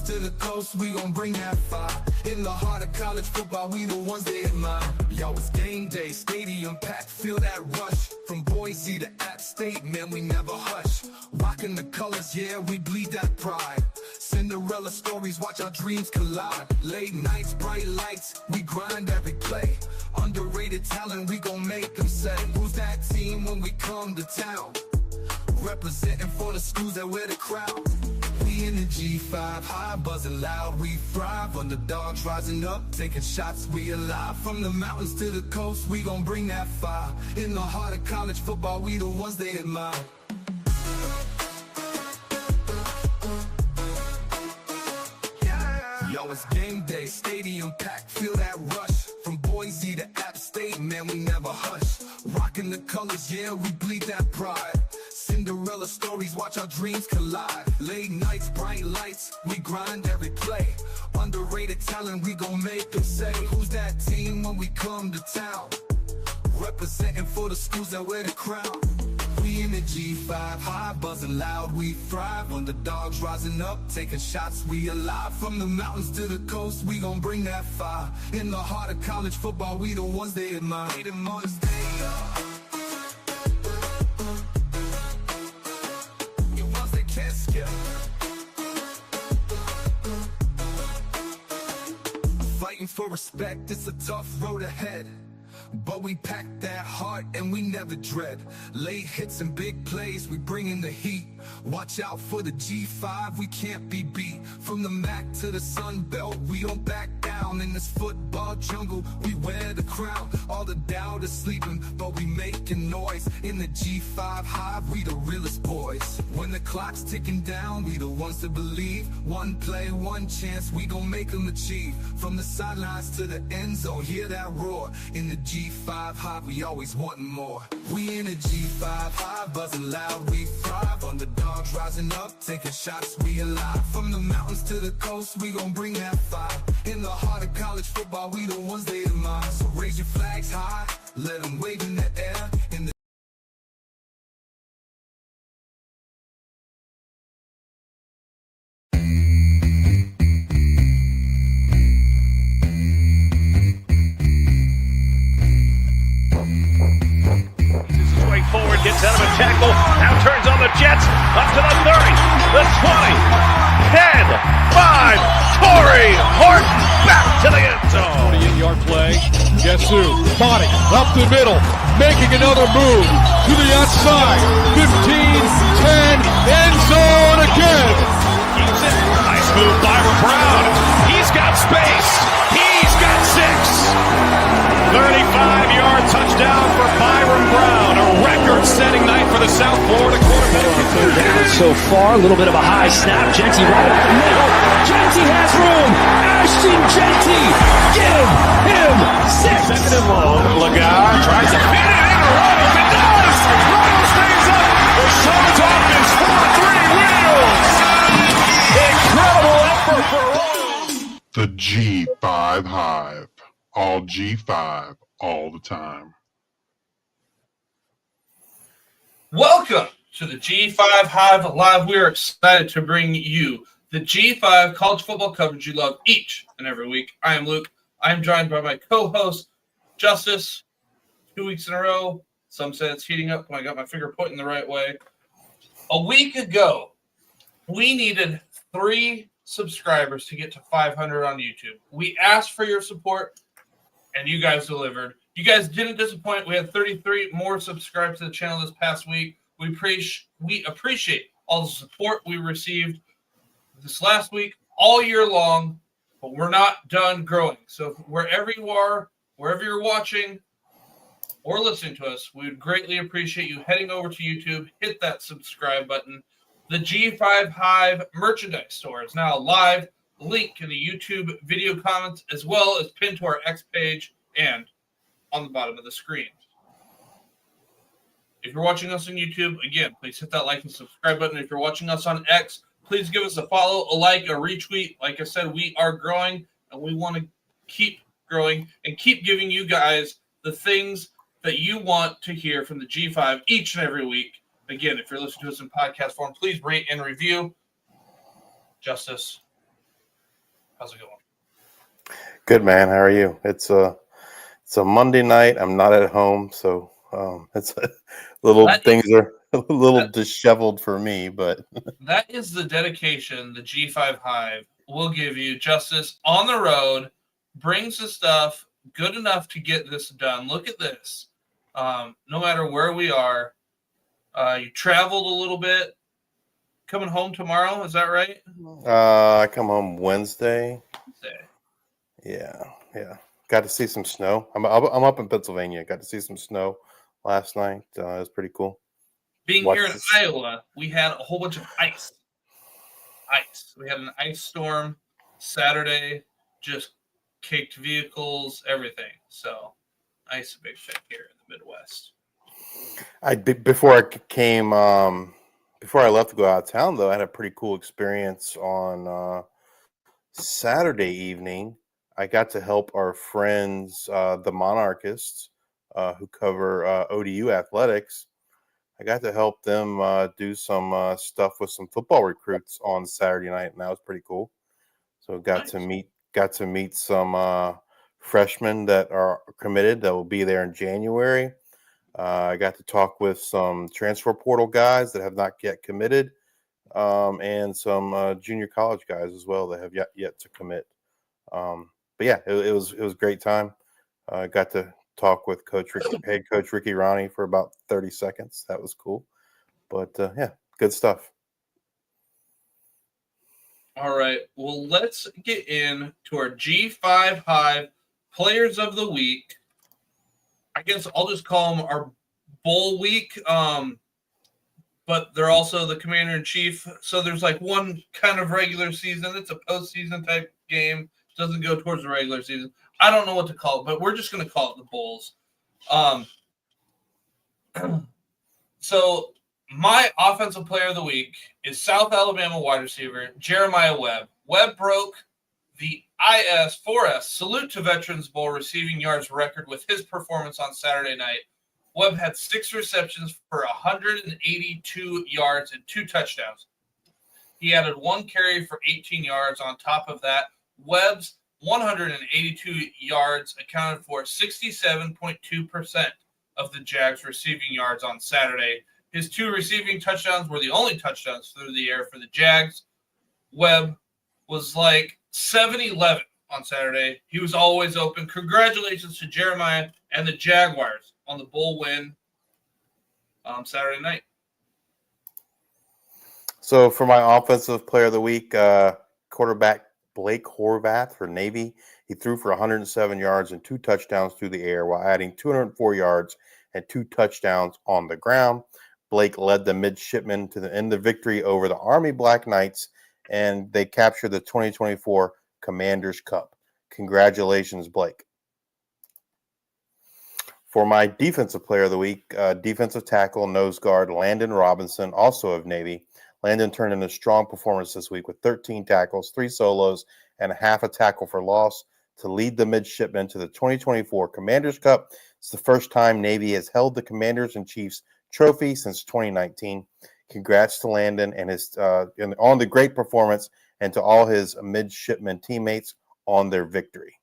to the coast, we gon' bring that fire. In the heart of college football, we the ones they admire. Yo, it's game day, stadium packed, feel that rush. From Boise to App State, man, we never hush. Rocking the colors, yeah, we bleed that pride. Cinderella stories, watch our dreams collide. Late nights, bright lights, we grind every play. Underrated talent, we gon' make them say, who's that team when we come to town? Representing for the schools that wear the crown. We in the G5, high, buzzing loud, we thrive. Underdogs rising up, taking shots, we alive. From the mountains to the coast, we gon' bring that fire. In the heart of college football, we the ones they admire. Yo, it's game day, stadium packed, feel that rush. From Boise to App State, man, we never hush. Rocking the colors, yeah, we bleed that pride. Cinderella stories, watch our dreams collide. Late nights, bright lights, we grind every play. Underrated talent, we gon' make them say, who's that team when we come to town? Representing for the schools that wear the crown. We in the G5, high, buzzing loud, we thrive. Underdogs rising up, taking shots, we alive. From the mountains to the coast, we gon' bring that fire. In the heart of college football, we the ones they admire. They them on the stage. Fighting for respect, it's a tough road ahead. But we pack that heart and we never dread. Late hits and big plays, we bring in the heat. Watch out for the G5, we can't be beat. From the MAC to the Sun Belt, we don't back down. In this football jungle, we wear the crown. All the doubters sleeping, but we making noise. In the G5 Hive, we the realest boys. When the clock's ticking down, we the ones to believe. One play, one chance, we gon' make them achieve. From the sidelines to the end zone, hear that roar. In the G5 Hive, we always wanting more. We in the G5 Hive, buzzing loud, we thrive. Underdogs rising up, taking shots, we alive. From the mountains to the coast, we gon' bring that fire. In the heart of college football, we the ones they admire. So raise your flags high, let them wave in the air. In the forward, gets out of a tackle, now turns on the Jets, up to the 30, the 20, 10, 5, Torrey Horton back to the end zone. 28-yard play, guess who? Body, up the middle, making another move, to the outside, 15, 10, end zone again. Keeps it, nice move by Brown, he's got space, he's got 6. 35-yard touchdown for Byron Brown, a record-setting night for the South Florida quarterback. Third down so far, a little bit of a high snap. Genty right up the middle. Genty has room. Ashton Genty, give him 6. Second and long. Lagar tries to fit it in. Runnels, it does. Runnels stays up. The Suns offense 4-3 wheels. Incredible effort for Runnels. The G5 Hive. All G5, all the time. Welcome to the G5 Hive Live. We are excited to bring you the G5 college football coverage you love each and every week. I am Luke. I am joined by my co-host, Justice. 2 weeks in a row. Some say it's heating up when I got my finger pointing the right way. A week ago, we needed 3 subscribers to get to 500 on YouTube. We asked for your support, and you guys delivered. You guys didn't disappoint. We had 33 more subscribers to the channel this past week. We appreciate all the support we received this last week, all year long, but we're not done growing. So wherever you are, wherever you're watching or listening to us, we would greatly appreciate you heading over to YouTube, hit that subscribe button. The G5 Hive merchandise store is now live. Link in the YouTube video comments, as well as pinned to our X page and on the bottom of the screen. If you're watching us on YouTube, again, please hit that like and subscribe button. If you're watching us on X, please give us a follow, a like, a retweet. Like I said, we are growing, and we want to keep growing and keep giving you guys the things that you want to hear from the G5 each and every week. Again, if you're listening to us in podcast form, please rate and review. Justice, How's it going? Good, man. How are you? It's a Monday night. I'm not at home, so it's things are a little disheveled for me. But that is the dedication the G5 Hive will give you. Justice on the road brings the stuff good enough to get this done. Look at this. No matter where we are, you traveled a little bit. Coming home tomorrow, is that right? I come home Wednesday. Wednesday. Yeah. Got to see some snow. I'm up in Pennsylvania. Got to see some snow last night. It was pretty cool. Being here in Iowa, we had a whole bunch of ice. We had an ice storm Saturday, just caked vehicles, everything. So, ice a big thing here in the Midwest. Before I left to go out of town, though, I had a pretty cool experience on Saturday evening. I got to help our friends, the Monarchists, who cover ODU athletics. I got to help them do some stuff with some football recruits on Saturday night, and that was pretty cool. So got to meet some freshmen that are committed that will be there in January. I got to talk with some transfer portal guys that have not yet committed, and some junior college guys as well that have yet to commit. But yeah, it was a great time. I got to talk with head coach Ricky Ronnie for about 30 seconds. That was cool. But yeah, good stuff. All right. Well, let's get into our G5 Hive Players of the Week. I guess I'll just call them our bowl week, but they're also the commander-in-chief. So there's like one kind of regular season. It's a postseason type game. Doesn't go towards the regular season. I don't know what to call it, but we're just going to call it the Bowls. So my offensive player of the week is South Alabama wide receiver Jeremiah Webb. Webb broke the IS-4S Salute to Veterans Bowl receiving yards record with his performance on Saturday night. Webb had 6 receptions for 182 yards and 2 touchdowns. He added 1 carry for 18 yards. On top of that, Webb's 182 yards accounted for 67.2% of the Jags' receiving yards on Saturday. His 2 receiving touchdowns were the only touchdowns through the air for the Jags. Webb was like 7-11 on Saturday. He was always open. Congratulations to Jeremiah and the Jaguars on the bowl win Saturday night. So for my offensive player of the week, quarterback Blake Horvath for Navy. He threw for 107 yards and 2 touchdowns through the air while adding 204 yards and 2 touchdowns on the ground. Blake led the midshipmen to the end of victory over the Army Black Knights, and they captured the 2024 Commanders Cup. Congratulations, Blake. For my defensive player of the week, defensive tackle, nose guard Landon Robinson, also of Navy. Landon turned in a strong performance this week with 13 tackles, 3 solos, and half a tackle for loss to lead the midshipmen to the 2024 Commanders Cup. It's the first time Navy has held the Commanders-in-Chiefs trophy since 2019. Congrats to Landon and his on the great performance, and to all his midshipmen teammates on their victory.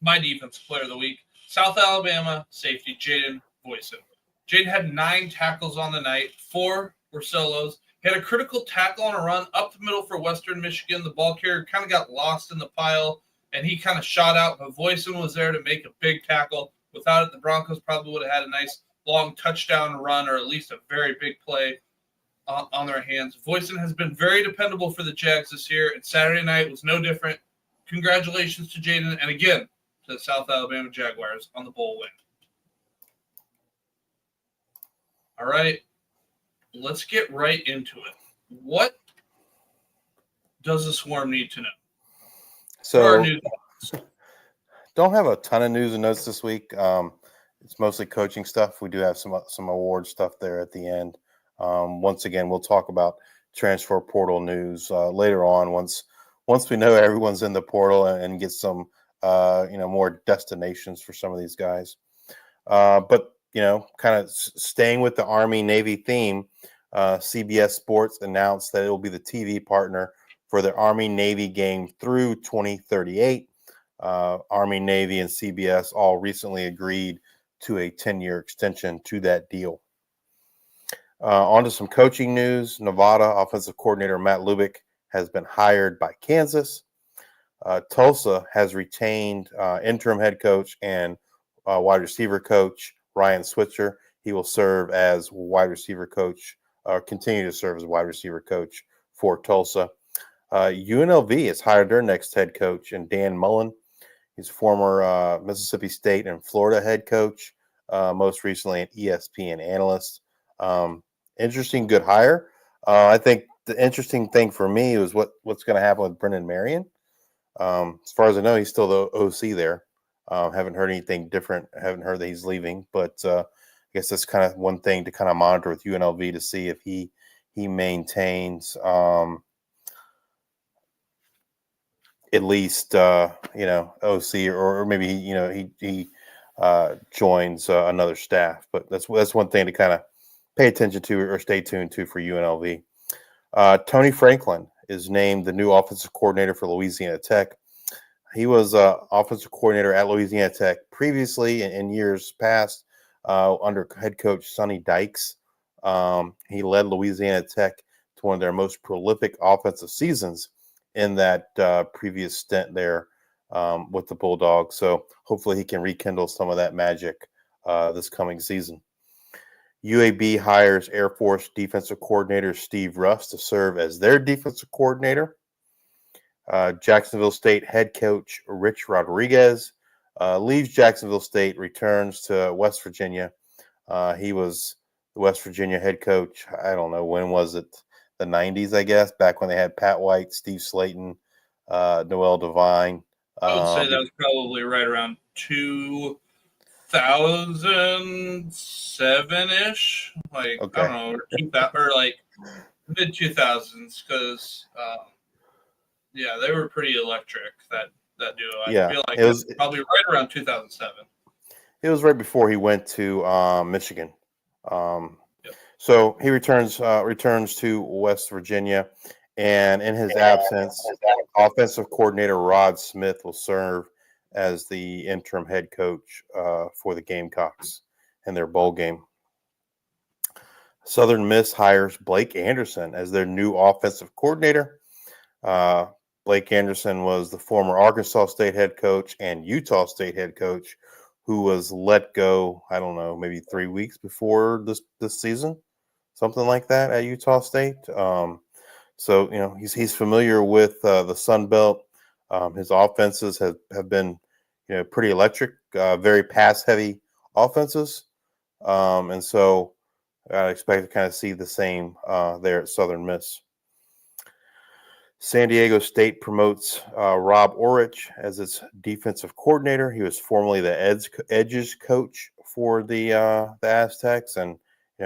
My defensive player of the week, South Alabama safety Jaden Boyson. Jaden had 9 tackles on the night. 4 were solos. He had a critical tackle on a run up the middle for Western Michigan. The ball carrier kind of got lost in the pile, and he kind of shot out, but Boyson was there to make a big tackle. Without it, the Broncos probably would have had a nice long touchdown run, or at least a very big play on their hands. Boyson has been very dependable for the Jags this year, and Saturday night was no different. Congratulations to Jaden, and again, to the South Alabama Jaguars on the bowl win. All right, let's get right into it. What does the Swarm need to know? So, don't have a ton of news and notes this week. It's mostly coaching stuff. We do have some award stuff there at the end. Once again, we'll talk about transfer portal news later on once we know everyone's in the portal and get some more destinations for some of these guys. But kind of staying with the Army Navy theme, CBS Sports announced that it will be the TV partner for the Army-Navy game through 2038. Army, Navy, and CBS all recently agreed to a 10-year extension to that deal. On to some coaching news. Nevada offensive coordinator Matt Lubick has been hired by Kansas. Tulsa has retained interim head coach and wide receiver coach Ryan Switzer. He will serve as wide receiver coach, or continue to serve as wide receiver coach for Tulsa. UNLV has hired their next head coach, and Dan Mullen. He's former Mississippi State and Florida head coach, most recently an ESPN analyst. Interesting, good hire. I think the interesting thing for me was what's going to happen with Brendan Marion. As far as I know, he's still the OC there. Haven't heard anything different. Haven't heard that he's leaving, but I guess that's kind of one thing to kind of monitor with UNLV to see if he maintains at least OC or maybe he joins another staff. But that's one thing to kind of pay attention to or stay tuned to for UNLV. Tony Franklin is named the new offensive coordinator for Louisiana Tech. He was offensive coordinator at Louisiana Tech previously in years past under head coach Sonny Dykes. He led Louisiana Tech to one of their most prolific offensive seasons in that previous stint there with the Bulldogs. So hopefully he can rekindle some of that magic this coming season. UAB hires Air Force defensive coordinator Steve Russ to serve as their defensive coordinator. Jacksonville State head coach Rich Rodriguez leaves Jacksonville State, returns to West Virginia. He was the West Virginia head coach. I don't know, when was it? The 90s, I guess, back when they had Pat White, Steve Slayton, Noel Devine. I would say that was probably right around 2007-ish. Like, okay. I don't know, or like mid-2000s, because, they were pretty electric, that duo. I feel like it was probably right around 2007. It was right before he went to Michigan. So he returns to West Virginia, and in his absence, offensive coordinator Rod Smith will serve as the interim head coach for the Gamecocks in their bowl game. Southern Miss hires Blake Anderson as their new offensive coordinator. Blake Anderson was the former Arkansas State head coach and Utah State head coach who was let go, I don't know, maybe 3 weeks before this season, something like that at Utah State. So, he's familiar with the Sun Belt. His offenses have been, pretty electric, very pass-heavy offenses. And so I expect to kind of see the same there at Southern Miss. San Diego State promotes Rob Orich as its defensive coordinator. He was formerly the edges coach for the Aztecs, and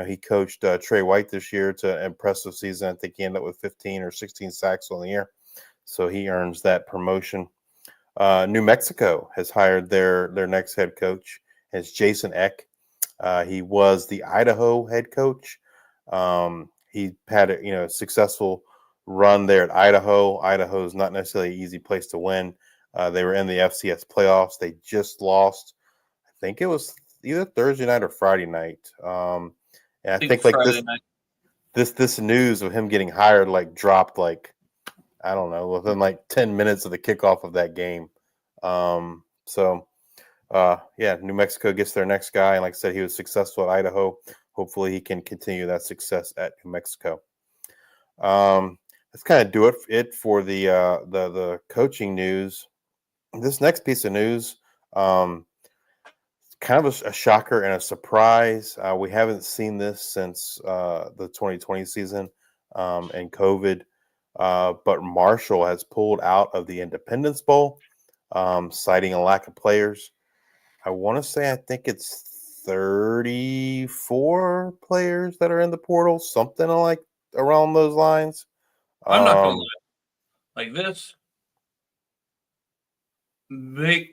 he coached Trey White this year to an impressive season. I think he ended up with 15 or 16 sacks on the year, so he earns that promotion. New Mexico has hired their next head coach. It's Jason Eck. He was the Idaho head coach. He had a successful run there at Idaho. Idaho is not necessarily an easy place to win. They were in the FCS playoffs. They just lost, I think it was either Thursday night or Friday night. And I think like this news of him getting hired dropped I don't know, within 10 minutes of the kickoff of that game. New Mexico gets their next guy, and like I said, he was successful at Idaho. Hopefully, he can continue that success at New Mexico. Let's kind of do it for the coaching news. This next piece of news, kind of a shocker and a surprise. We haven't seen this since the 2020 season and COVID, but Marshall has pulled out of the Independence Bowl, citing a lack of players. I want to say I think it's 34 players that are in the portal, something like around those lines. I'm not gonna lie.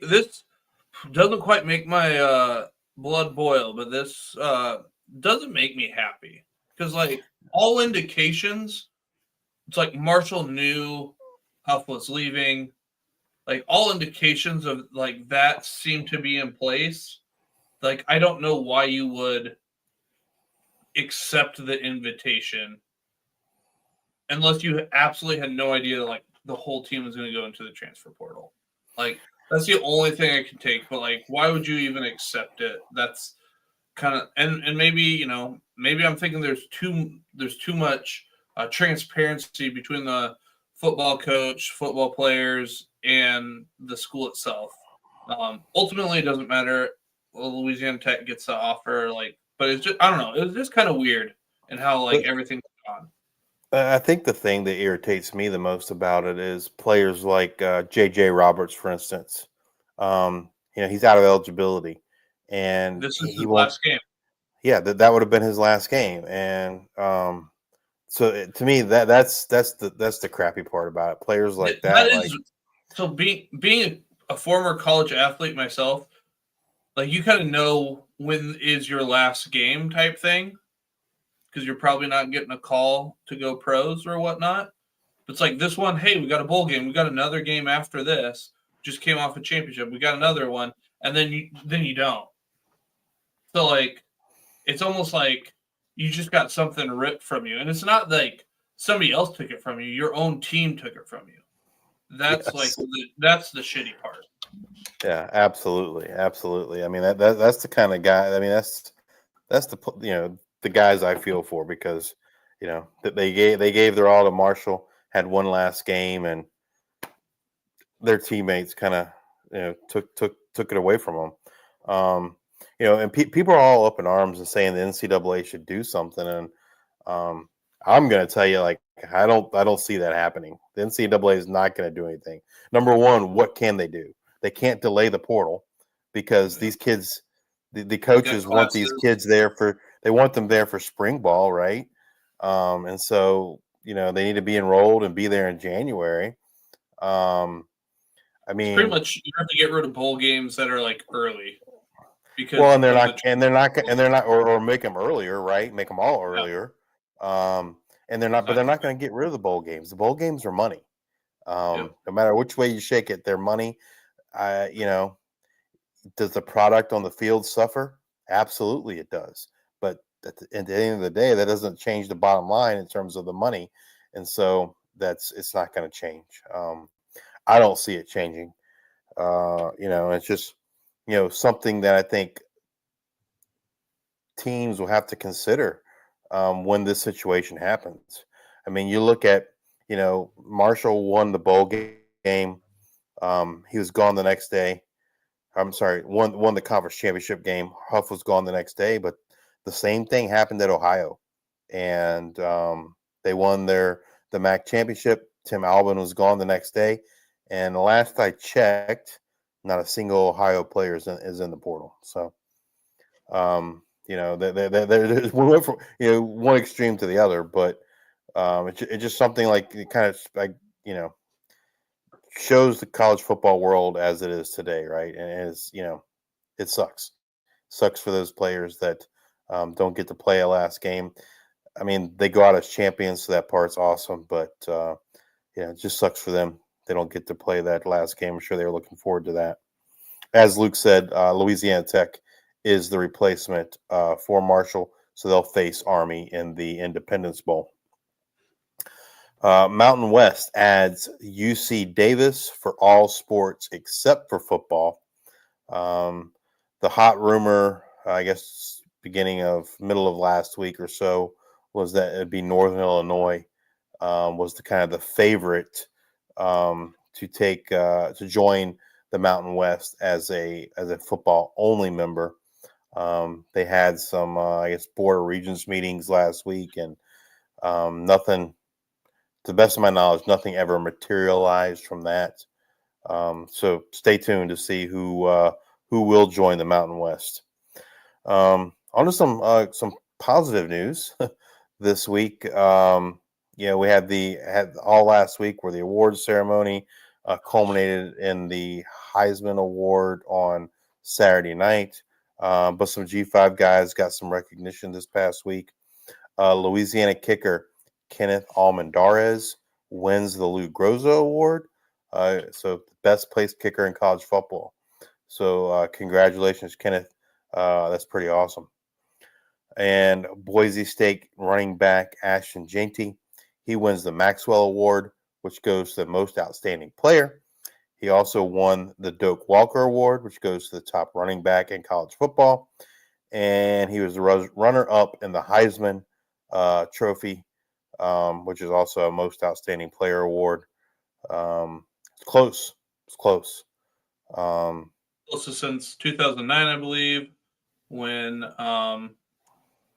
This doesn't quite make my blood boil, but this doesn't make me happy because all indications, it's Marshall knew Huff was leaving. Like, all indications of, like, that seem to be in place. Like, I don't know why you would accept the invitation unless you absolutely had no idea, like, the whole team was going to go into the transfer portal. Like, that's the only thing I can take. But, like, why would you even accept it? That's kind of – and maybe, you know, maybe I'm thinking there's too much transparency between the football coach, football players, and the school itself. Ultimately, it doesn't matter. Well, Louisiana Tech gets the offer, like, but it's just, I don't know. It was just kind of weird in how, like, everything's gone. I think the thing that irritates me the most about it is players like J.J. Roberts, for instance. He's out of eligibility, and This is his last game. Yeah, that would have been his last game, and so to me that's the crappy part about it. Players like that is like, so being a former college athlete myself, like, you kind of know when is your last game type thing, because you're probably not getting a call to go pros or whatnot. It's like this one, hey, we got a bowl game. We got another game after this. Just came off a championship. We got another one, and then you don't. So, like, it's almost like you just got something ripped from you, and it's not like somebody else took it from you. Your own team took it from you. That's yes. that's the shitty part. Yeah, absolutely. I mean, that's the kind of guy. I mean, that's the guys I feel for, because that they gave their all to Marshall, had one last game, and their teammates kind of took it away from them. And people are all up in arms and saying the NCAA should do something, and I'm going to tell you, like, I don't see that happening. The NCAA is not going to do anything. Number one, what can they do? They can't delay the portal, because these kids, the coaches want these kids there they want them there for spring ball, right? And so, they need to be enrolled and be there in January. I mean, it's pretty much you have to get rid of bowl games that are, like, early, because and they're not, or make them earlier, right? Make them all earlier. Yeah. And they're not, but they're not going to get rid of the bowl games. The bowl games are money. No matter which way you shake it, they're money. Does the product on the field suffer? Absolutely, it does. But at the end of the day, that doesn't change the bottom line in terms of the money, and so it's not going to change. I don't see it changing. It's just something that I think teams will have to consider when this situation happens. I mean, you look at Marshall won the bowl game. He was gone the next day. I'm sorry, won the conference championship game. Huff was gone the next day, but the same thing happened at Ohio, and they won the MAC championship. Tim Albin was gone the next day, and the last I checked, not a single Ohio player is in the portal. So, there's we went from one extreme to the other, but it's just something like it kind of like shows the college football world as it is today, right? And it is, it sucks for those players that don't get to play a last game. I mean, they go out as champions, so that part's awesome, but it just sucks for them. They don't get to play that last game. I'm sure they were looking forward to that. As Luke said, Louisiana Tech is the replacement for Marshall, so they'll face Army in the Independence Bowl. Mountain West adds UC Davis for all sports except for football. The hot rumor, I guess, middle of last week or so, was that it'd be Northern Illinois was the kind of the favorite to join the Mountain West as a football only member. They had some, I guess, Board of Regents meetings last week, and nothing. To the best of my knowledge, nothing ever materialized from that. So stay tuned to see who will join the Mountain West. On to some positive news this week. We had all last week where the awards ceremony culminated in the Heisman Award on Saturday night. But some G5 guys got some recognition this past week. Louisiana kicker Kenneth Almendarez wins the Lou Groza Award. So best placed kicker in college football. So congratulations, Kenneth. That's pretty awesome. And Boise State running back Ashton Jeanty, he wins the Maxwell Award, which goes to the most outstanding player. He also won the Doak Walker Award, which goes to the top running back in college football. And he was the runner-up in the Heisman Trophy, which is also a most outstanding player award. It's close. It's close. Closest since 2009, I believe, when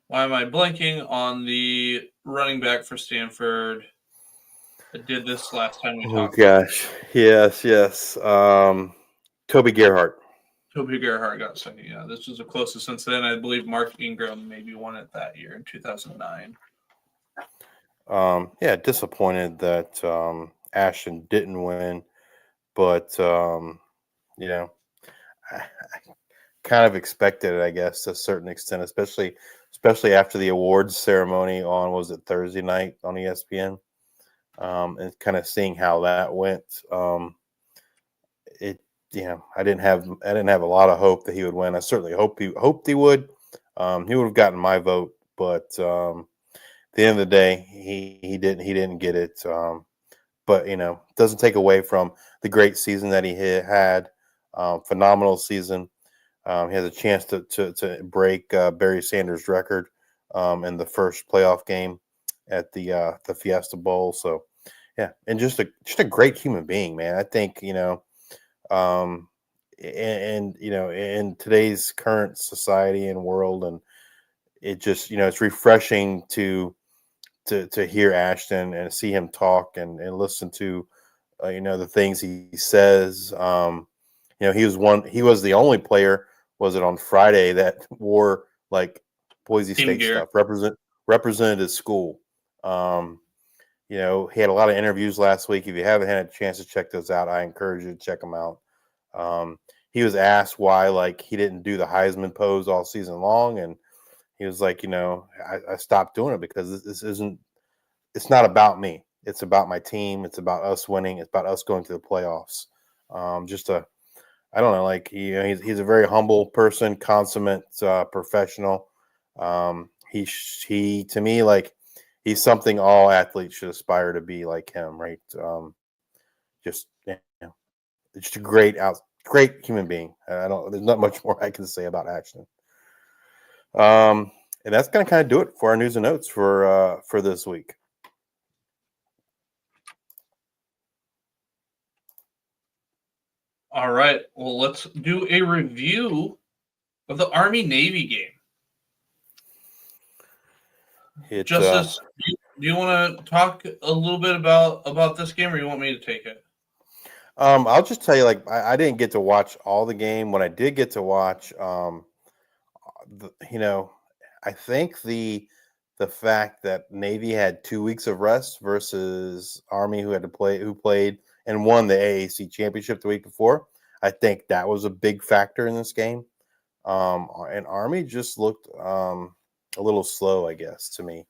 why am I blanking on the running back for Stanford? I did this last time we talked. Oh, gosh. Yes. Toby Gerhart. Toby Gerhart got second. Yeah, this was the closest since then. I believe Mark Ingram maybe won it that year in 2009. Yeah, disappointed that Ashton didn't win, but I kind of expected it, I guess, to a certain extent, especially after the awards ceremony on, was it Thursday night on ESPN, and kind of seeing how that went. I didn't have a lot of hope that he would win. I certainly hoped he would. He would have gotten my vote, but at the end of the day, he didn't get it. But doesn't take away from the great season that he had. Phenomenal season. He has a chance to break Barry Sanders' record in the first playoff game at the Fiesta Bowl. So yeah, and just a great human being, man. I think in today's current society and world, and it just it's refreshing to hear Ashton and see him talk and listen to the things he says. He was the only player, was it on Friday, that wore like Boise State stuff, represented his school. He had a lot of interviews last week. If you haven't had a chance to check those out, I encourage you to check them out. He was asked why he didn't do the Heisman pose all season long, and he was like, I stopped doing it because it's not about me. It's about my team. It's about us winning. It's about us going to the playoffs. I don't know, he's a very humble person, consummate professional. He to me, he's something all athletes should aspire to be like him, right? Just a great human being. There's not much more I can say about Ashton. And that's going to kind of do it for our news and notes for this week. All right. Well, let's do a review of the Army-Navy game. Justice, do you want to talk a little bit about this game, or you want me to take it? I'll just tell you, I didn't get to watch all the game. When I did get to watch, I think the fact that Navy had 2 weeks of rest versus Army, who played and won the AAC championship the week before, I think that was a big factor in this game. And Army just looked a little slow, I guess, to me.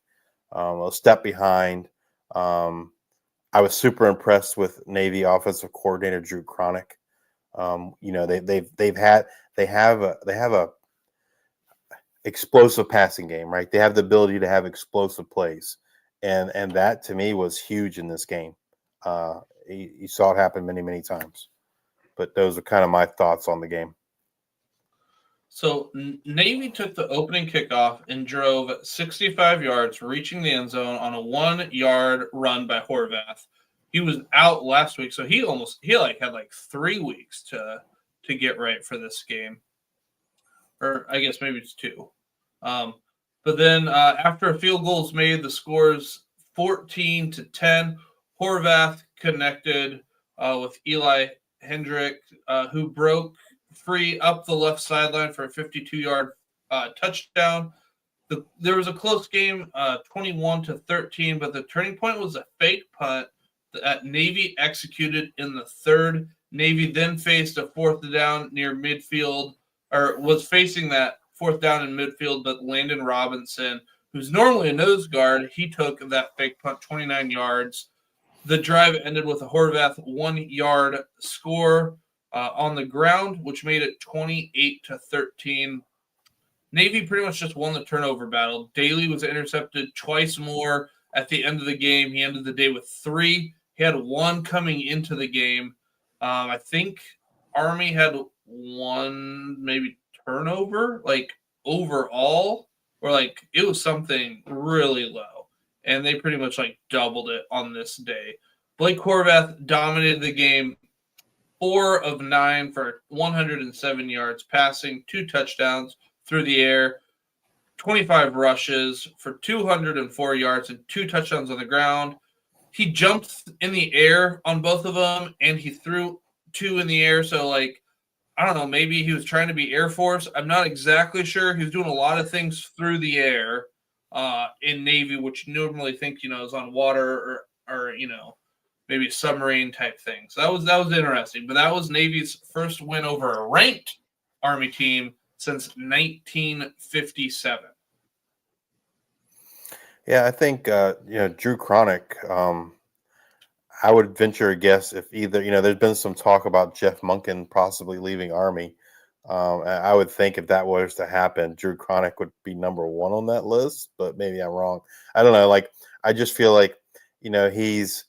A step behind. I was super impressed with Navy offensive coordinator Drew Cronick. They have a explosive passing game, right? They have the ability to have explosive plays, and that to me was huge in this game. You saw it happen many, many times. But those are kind of my thoughts on the game. So Navy took the opening kickoff and drove 65 yards, reaching the end zone on a 1-yard run by Horvath. He was out last week, so he had 3 weeks to get right for this game, or I guess maybe it's 2. But then after a field goal was made, the score's 14-10. Horvath connected with Eli Hendrick, who broke free up the left sideline for a 52-yard touchdown. There was a close game, 21-13, but the turning point was a fake punt that Navy executed in the third. Navy then faced a fourth down near midfield, or was facing that fourth down in midfield, but Landon Robinson, who's normally a nose guard, he took that fake punt 29 yards. The drive ended with a Horvath 1-yard score on the ground, which made it 28-13. Navy pretty much just won the turnover battle. Daly was intercepted twice more at the end of the game. He ended the day with 3. He had 1 coming into the game. I think Army had 1 maybe turnover, like overall, or like it was something really low. And they pretty much like doubled it on this day. Blake Horvath dominated the game, 4 of 9 for 107 yards passing, 2 touchdowns through the air, 25 rushes for 204 yards and 2 touchdowns on the ground. He jumped in the air on both of them, and he threw 2 in the air. So, like, I don't know, maybe he was trying to be Air Force. I'm not exactly sure. He was doing a lot of things through the air in Navy, which you normally think, is on water or maybe submarine type thing. So that was interesting. But that was Navy's first win over a ranked Army team since 1957. Yeah, I think Drew Cronick. I would venture a guess if either there's been some talk about Jeff Monken possibly leaving Army. I would think if that was to happen, Drew Cronick would be number 1 on that list. But maybe I'm wrong. I don't know. Like I just feel like he's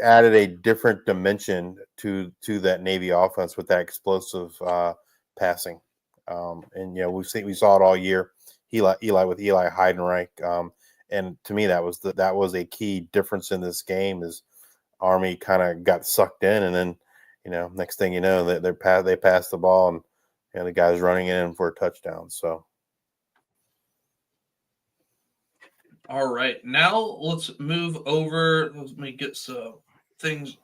added a different dimension to that Navy offense with that explosive passing. And we saw it all year. Eli with Eli Heidenreich. And to me, that was a key difference in this game. Is Army kind of got sucked in, and then next thing you know, they passed the ball, and the guy's running in for a touchdown. So, all right, now let's move over. Let me get some things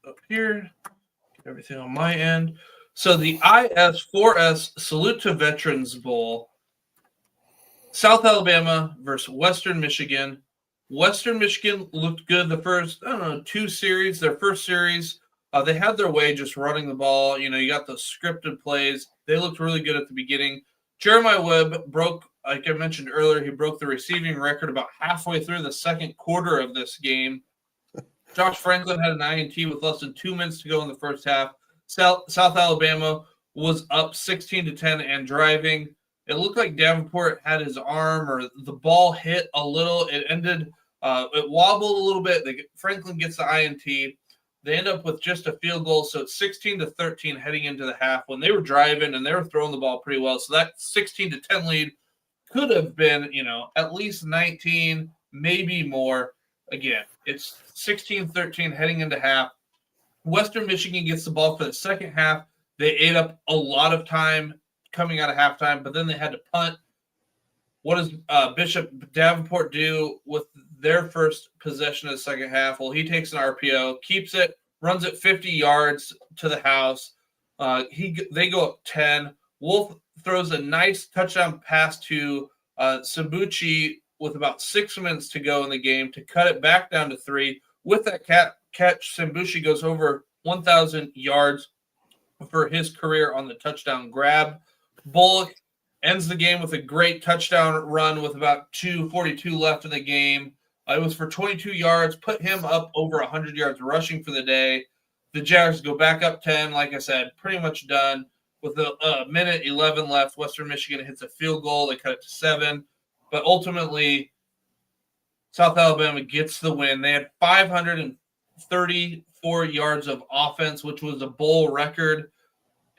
up here. Get everything on my end. So the IS4S Salute to Veterans Bowl, South Alabama versus Western Michigan. Western Michigan looked good the first, 2 series. Their first series, they had their way just running the ball. You got those scripted plays. They looked really good at the beginning. Jeremiah Webb broke, like I mentioned earlier, he broke the receiving record about halfway through the second quarter of this game. Josh Franklin had an INT with less than 2 minutes to go in the first half. South Alabama was up 16-10 and driving. It looked like Davenport had his arm or the ball hit a little. It ended, it wobbled a little bit. Franklin gets the INT. They end up with just a field goal. So it's 16-13 heading into the half when they were driving and they were throwing the ball pretty well. So that 16-10 lead could have been, at least 19, maybe more. Again, it's 16-13 heading into half. Western Michigan gets the ball for the second half. They ate up a lot of time coming out of halftime, but then they had to punt. What does Bishop Davenport do with their first possession of the second half? Well, he takes an RPO, keeps it, runs it 50 yards to the house. They go up 10. Wolf throws a nice touchdown pass to Sambuchi with about 6 minutes to go in the game to cut it back down to 3. With that catch, Sambuchi goes over 1,000 yards for his career on the touchdown grab. Bullock ends the game with a great touchdown run with about 2:42 left in the game. It was for 22 yards, put him up over 100 yards rushing for the day. The Jags go back up 10, like I said, pretty much done. With a minute 11 left, Western Michigan hits a field goal. They cut it to 7. But ultimately, South Alabama gets the win. They had 534 yards of offense, which was a bowl record.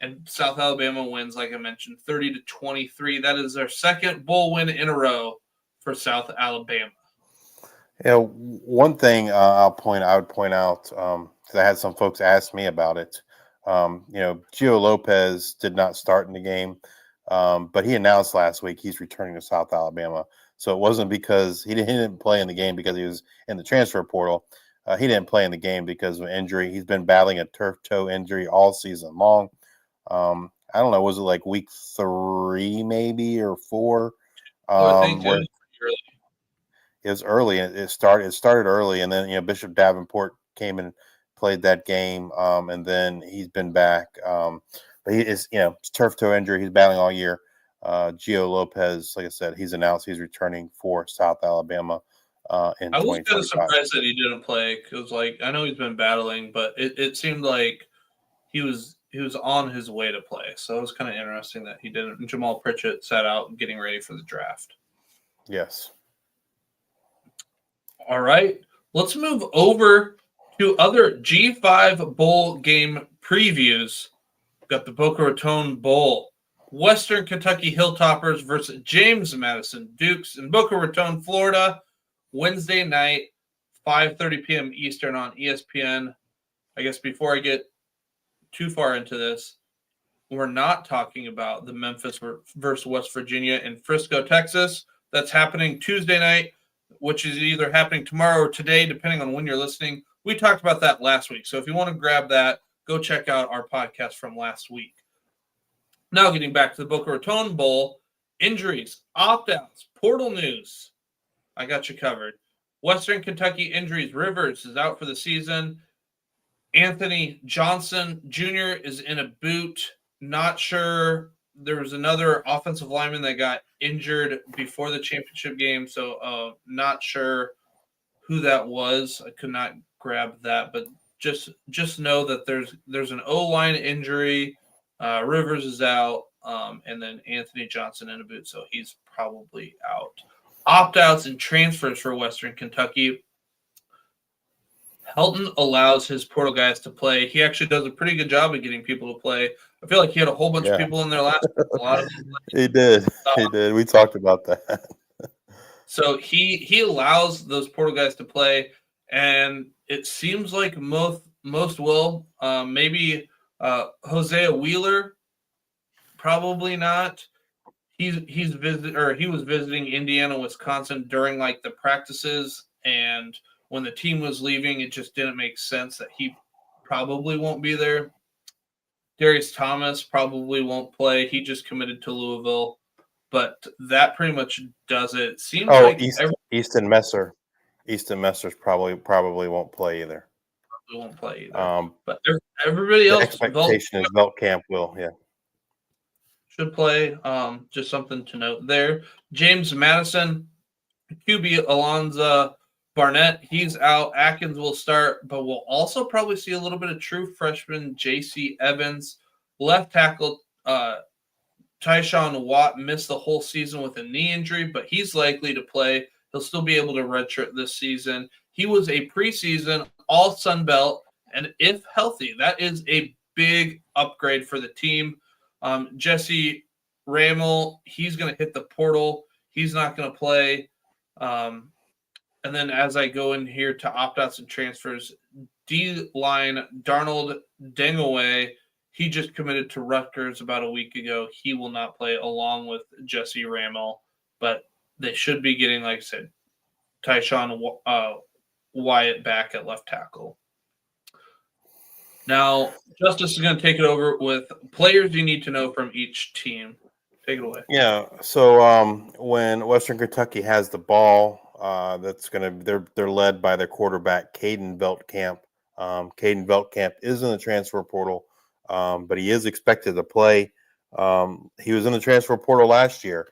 And South Alabama wins, like I mentioned, 30-23. That is their second bowl win in a row for South Alabama. Yeah, one thing I would point out, because I had some folks ask me about it. Gio Lopez did not start in the game, but he announced last week he's returning to South Alabama. So it wasn't because he didn't play in the game because he was in the transfer portal. He didn't play in the game because of injury. He's been battling a turf toe injury all season long. I don't know, was it like week 3 maybe or 4? I think it was early. It started early, and then Bishop Davenport came and played that game, and then he's been back. But he is turf toe injury. He's battling all year. Gio Lopez, like I said, he's announced he's returning for South Alabama. in I was kind 2025. of surprised that he didn't play because, like, I know he's been battling, but it seemed like he was on his way to play. So it was kind of interesting that he didn't. Jamal Pritchett sat out getting ready for the draft. Yes. All right, let's move over to other G5 bowl game previews. We've got the Boca Raton Bowl, Western Kentucky Hilltoppers versus James Madison Dukes in Boca Raton, Florida, Wednesday night, 5:30 p.m. Eastern on ESPN. I guess before I get too far into this, we're not talking about the Memphis versus West Virginia in Frisco, Texas. That's happening Tuesday night, which is either happening tomorrow or today, depending on when you're listening. We talked about that last week. So if you want to grab that, go check out our podcast from last week. Now getting back to the Boca Raton Bowl, injuries, opt-outs, portal news. I got you covered. Western Kentucky injuries. Rivers is out for the season. Anthony Johnson Jr. is in a boot. Not sure. There was another offensive lineman that got injured before the championship game, so not sure who that was. I could not grab that, but just know that there's an O-line injury. Rivers is out, and then Anthony Johnson in a boot, so he's probably out. Opt-outs and transfers for Western Kentucky. Helton allows his portal guys to play. He actually does a pretty good job of getting people to play. I feel like he had a whole bunch of people in there last week. A lot of them. He did. He did. We talked about that. So he allows those portal guys to play, and it seems like most will. Maybe Hosea Wheeler, probably not. He was visiting Indiana, Wisconsin during like the practices, and when the team was leaving, it just didn't make sense that he probably won't be there. Darius Thomas probably won't play. He just committed to Louisville. But that pretty much does it. Seems like Easton Messer. Easton Messer's probably won't play either. Probably won't play either. But everybody else. The expectation is Veltkamp will, should play. Just something to note there. James Madison, QB Alonza Barnett, he's out. Atkins will start, but we'll also probably see a little bit of true freshman J.C. Evans. Left tackle Tyshawn Watt missed the whole season with a knee injury, but he's likely to play. He'll still be able to redshirt this season. He was a preseason all Sun Belt, and if healthy, that is a big upgrade for the team. Jesse Ramel, he's going to hit the portal. He's not going to play. And then as I go in here to opt-outs and transfers, D-line Darnold Dengaway, he just committed to Rutgers about a week ago. He will not play along with Jesse Ramel, but they should be getting, like I said, Tyshawn Wyatt back at left tackle. Now, Justice is going to take it over with players you need to know from each team. Take it away. Yeah. So when Western Kentucky has the ball, they're led by their quarterback Caden Veltkamp. Caden Veltkamp is in the transfer portal, but he is expected to play. He was in the transfer portal last year,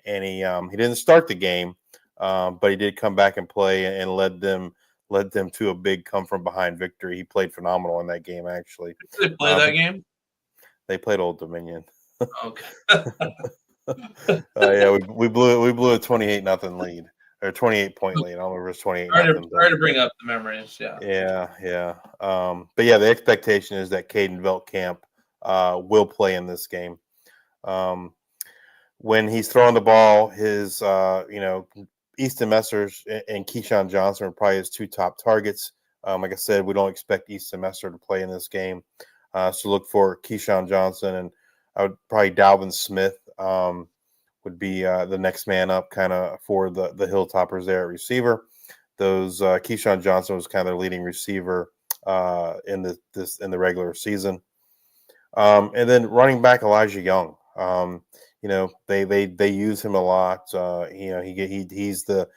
and he didn't start the game, but he did come back and play and led them to a big come from behind victory. He played phenomenal in that game, actually. Did they play that game? They played Old Dominion. Okay. Yeah, we blew a 28-0 lead. Or 28-point lead. I don't remember if it was 28-0. Sorry to bring up the memories. Yeah. Yeah. But yeah, the expectation is that Caden Veltkamp will play in this game. When he's throwing the ball, his Easton Messers and Keyshawn Johnson are probably his two top targets. Like I said, we don't expect Easton Messer to play in this game. So look for Keyshawn Johnson, and I would probably Dalvin Smith would be the next man up kind of for the Hilltoppers there at receiver. Keyshawn Johnson was kind of their leading receiver in the regular season. And then running back Elijah Young. They use him a lot. He's the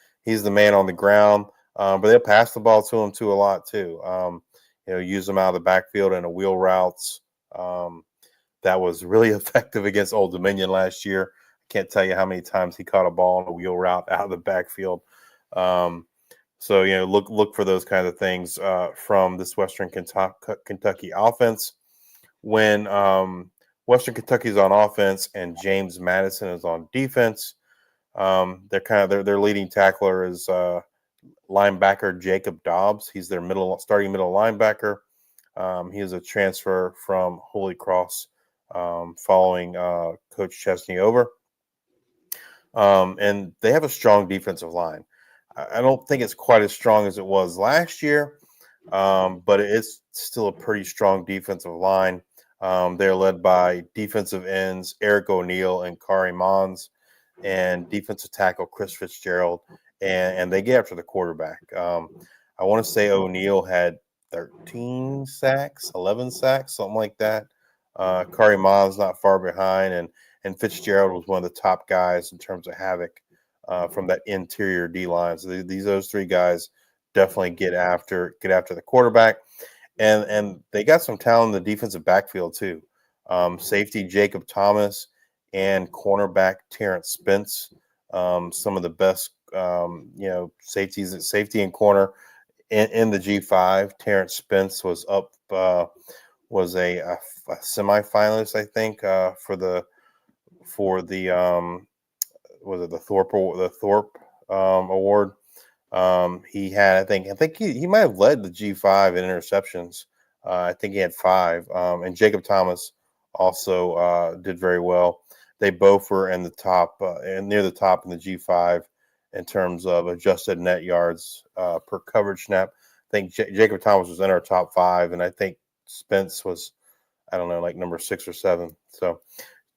man on the ground, but they'll pass the ball to him too a lot too. Use him out of the backfield in wheel routes. That was really effective against Old Dominion last year. Can't tell you how many times he caught a ball in a wheel route out of the backfield. So look for those kinds of things from this Western Kentucky offense. When Western Kentucky is on offense and James Madison is on defense, their leading tackler is linebacker Jacob Dobbs. He's their starting middle linebacker. He is a transfer from Holy Cross following Coach Chesney over. And they have a strong defensive line. I don't think it's quite as strong as it was last year, but it's still a pretty strong defensive line. They're led by defensive ends Eric O'Neill and Kari Mons, and defensive tackle Chris Fitzgerald, and they get after the quarterback. I want to say O'Neill had 13 sacks, 11 sacks, something like that. Kari Mons not far behind, and Fitzgerald was one of the top guys in terms of havoc from that interior D line. So those three guys definitely get after the quarterback, and they got some talent in the defensive backfield too. Safety Jacob Thomas and cornerback Terrence Spence, some of the best safety and corner in the G5. Terrence Spence was a semifinalist, I think, for the was it the Thorpe award. He had, I think he might have led the G5 in interceptions. I think he had 5. And Jacob Thomas also did very well. They both were in the top and near the top in the G5 in terms of adjusted net yards per coverage snap. I think Jacob Thomas was in our top 5, and I think Spence was, I don't know, like number 6 or 7. So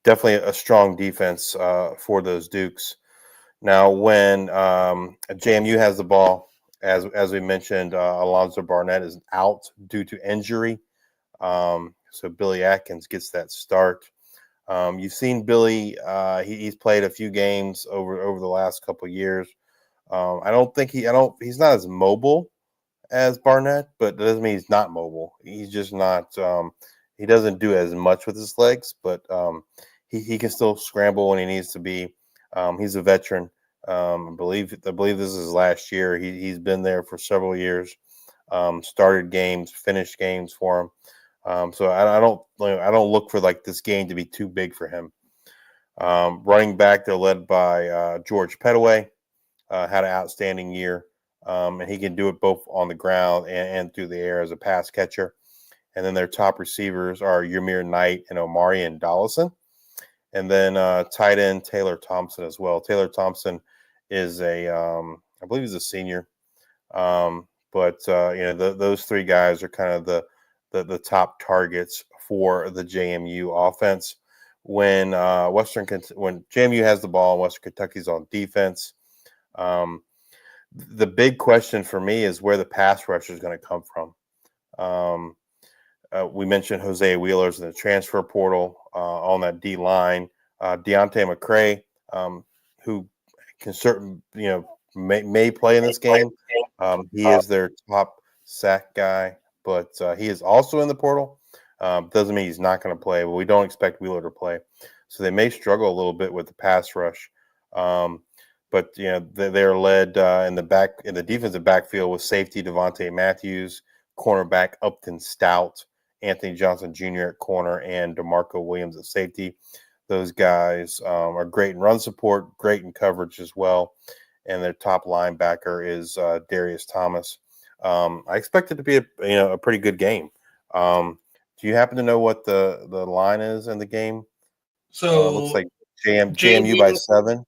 definitely a strong defense for those Dukes. Now, when JMU has the ball, as we mentioned, Alonzo Barnett is out due to injury. So Billy Atkins gets that start. You've seen Billy; he's played a few games over the last couple of years. He's not as mobile as Barnett, but that doesn't mean he's not mobile. He's just not. He doesn't do as much with his legs, but he can still scramble when he needs to be. He's a veteran. I believe this is his last year. He's been there for several years. Started games, finished games for him. So I don't look for like this game to be too big for him. Running back, they're led by George Petaway. Had an outstanding year, and he can do it both on the ground and through the air as a pass catcher. And then their top receivers are Ymir Knight and Omarion Dollison. And then tight end Taylor Thompson as well. Taylor Thompson is I believe he's a senior. Those three guys are kind of the top targets for the JMU offense. When JMU has the ball and Western Kentucky's on defense, the big question for me is where the pass rush is going to come from. We mentioned Hosea Wheeler's in the transfer portal on that D line. Deontay McCray, who can may play in this game. He is their top sack guy, but he is also in the portal. Doesn't mean he's not going to play, but we don't expect Wheeler to play. So they may struggle a little bit with the pass rush. But they're led in the defensive backfield with safety Devontae Matthews, cornerback Upton Stout, Anthony Johnson Jr. at corner, and DeMarco Williams at safety. Those guys are great in run support, great in coverage as well. And their top linebacker is Darius Thomas. I expect it to be a pretty good game. Do you happen to know what the line is in the game? So it looks like JMU by 7.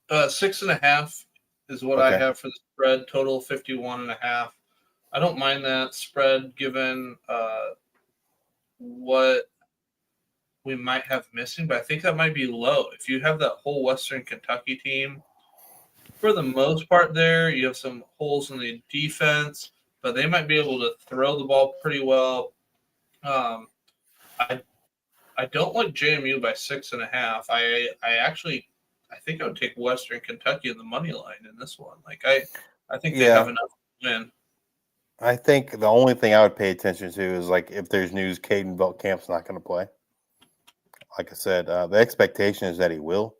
6.5 is what I have for the spread. Total 51.5. I don't mind that spread given what we might have missing, but I think that might be low. If you have that whole Western Kentucky team, for the most part there, you have some holes in the defense, but they might be able to throw the ball pretty well. I don't like JMU by 6.5. I think I would take Western Kentucky in the money line in this one. I think they have enough to win. I think the only thing I would pay attention to is if there's news Caden Beltcamp's not going to play. Like I said, the expectation is that he will.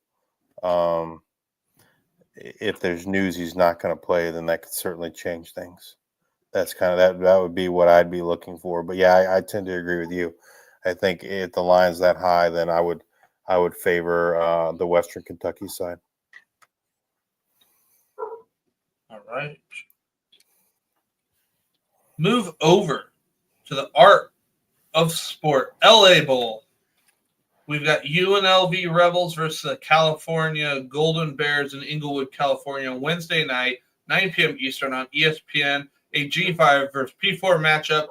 if there's news he's not going to play, then that could certainly change things. That's kind of that would be what I'd be looking for. But yeah, I tend to agree with you. I think if the line's that high, then I would favor the Western Kentucky side. All right. Move over to the art of sport, LA Bowl. We've got UNLV Rebels versus the California Golden Bears in Inglewood, California, Wednesday night, 9 p.m. Eastern on ESPN. A G5 versus P4 matchup.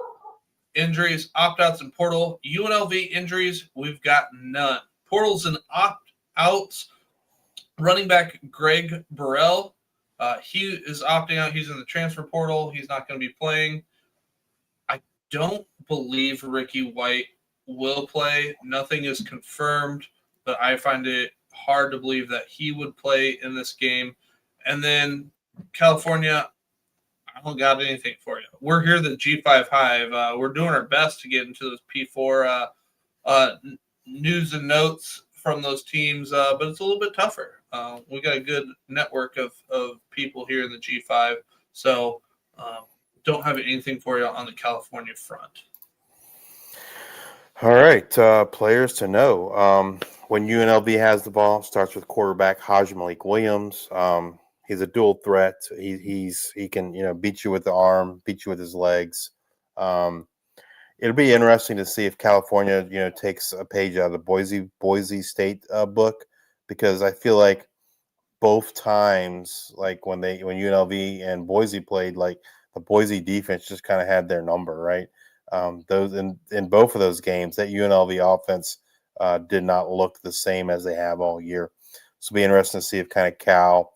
Injuries, opt-outs, and portal. UNLV injuries, we've got none. Portals and opt-outs. Running back Greg Burrell, he is opting out. He's in the transfer portal. He's not going to be playing. I don't believe Ricky White will play. Nothing is confirmed, but I find it hard to believe that he would play in this game. And then California, I don't got anything for you. We're here, the G5 Hive. We're doing our best to get into those P4 news and notes from those teams, but it's a little bit tougher. We got a good network of people here in the G5, so don't have anything for you on the California front. All right, players to know. When UNLV has the ball, starts with quarterback Malik Williams. He's a dual threat. He can beat you with the arm, beat you with his legs. It'll be interesting to see if California takes a page out of the Boise State book, because I feel like both times, like when UNLV and Boise played, like the Boise defense just kind of had their number, right? Those in both of those games, that UNLV offense did not look the same as they have all year. So it'll be interesting to see if Cal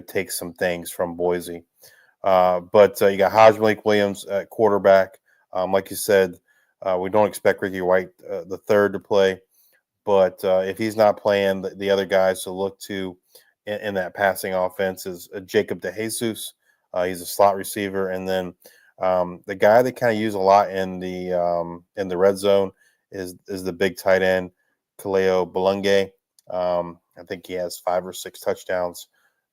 takes some things from Boise. But you got Malik Williams at quarterback. Like you said, we don't expect Ricky White the third to play, but if he's not playing, the other guys to look to in that passing offense is Jacob DeJesus. He's a slot receiver, and then the guy they kind of use a lot in the red zone is the big tight end Kaleo Balunge. I think he has 5 or 6 touchdowns.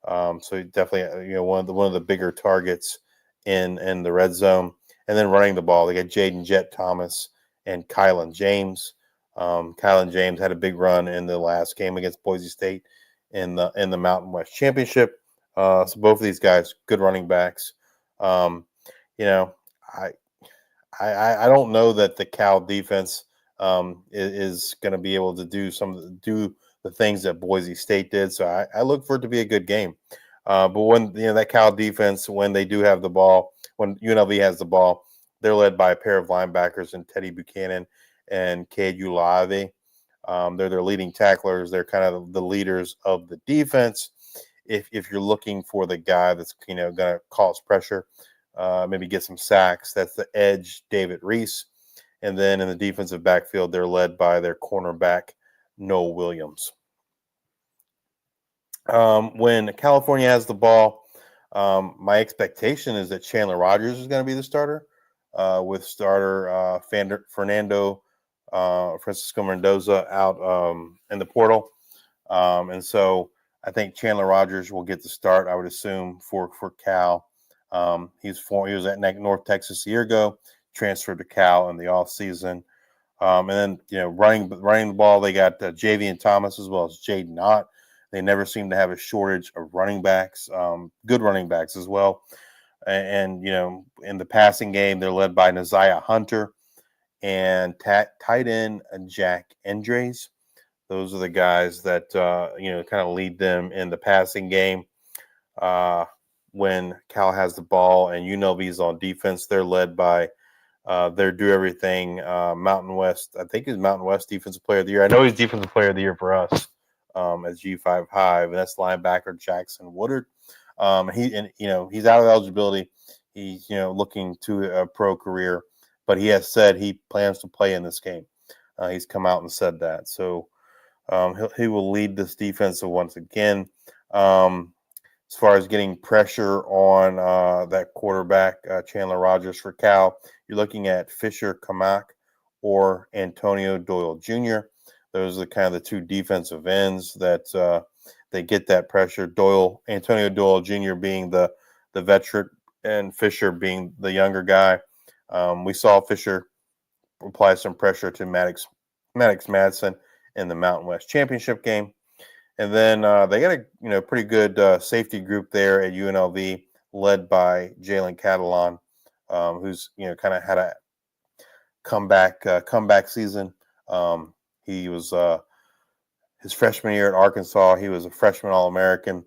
So he definitely one of the bigger targets in the red zone. And then running the ball, they got Jaden Jet Thomas and Kylan James. Kylan James had a big run in the last game against Boise State in the Mountain West Championship. So both of these guys, good running backs. I don't know that the Cal defense is going to be able to do the things that Boise State did. So I look for it to be a good game. But when that Cal defense, when they do have the ball, when UNLV has the ball, they're led by a pair of linebackers in Teddy Buchanan and Cade Ulave. They're their leading tacklers. They're kind of the leaders of the defense. If you're looking for the guy that's going to cause pressure, maybe get some sacks, that's the edge David Reese. And then in the defensive backfield, they're led by their cornerback Noah Williams. When California has the ball, my expectation is that Chandler Rogers is going to be the starter, with starter Fernando Francisco Mendoza out in the portal. And so I think Chandler Rogers will get the start, I would assume, for Cal. He was at North Texas a year ago, transferred to Cal in the offseason. And then, running the ball, they got Javian Thomas as well as Jaden Ott. They never seem to have a shortage of running backs, good running backs as well. And in the passing game, they're led by Naziah Hunter and tight end Jack Andres. Those are the guys that, kind of lead them in the passing game. When Cal has the ball and UNLV's on defense, they're led by their do-everything Mountain West. I think he's Mountain West Defensive Player of the Year. I know he's Defensive Player of the Year for us as G5 Hive, and that's linebacker Jackson Woodard. He's out of eligibility. He's looking to a pro career, but he has said he plans to play in this game. He's come out and said that. So he will lead this defense once again. As far as getting pressure on that quarterback, Chandler Rogers for Cal, you're looking at Fisher Kamak or Antonio Doyle Jr. Those are kind of the two defensive ends that they get that pressure. Antonio Doyle Jr. being the veteran and Fisher being the younger guy. We saw Fisher apply some pressure to Maddox Madsen in the Mountain West Championship game. And then they got a pretty good safety group there at UNLV, led by Jalen Catalon, who's kind of had a comeback season. He was his freshman year at Arkansas. He was a freshman All-American.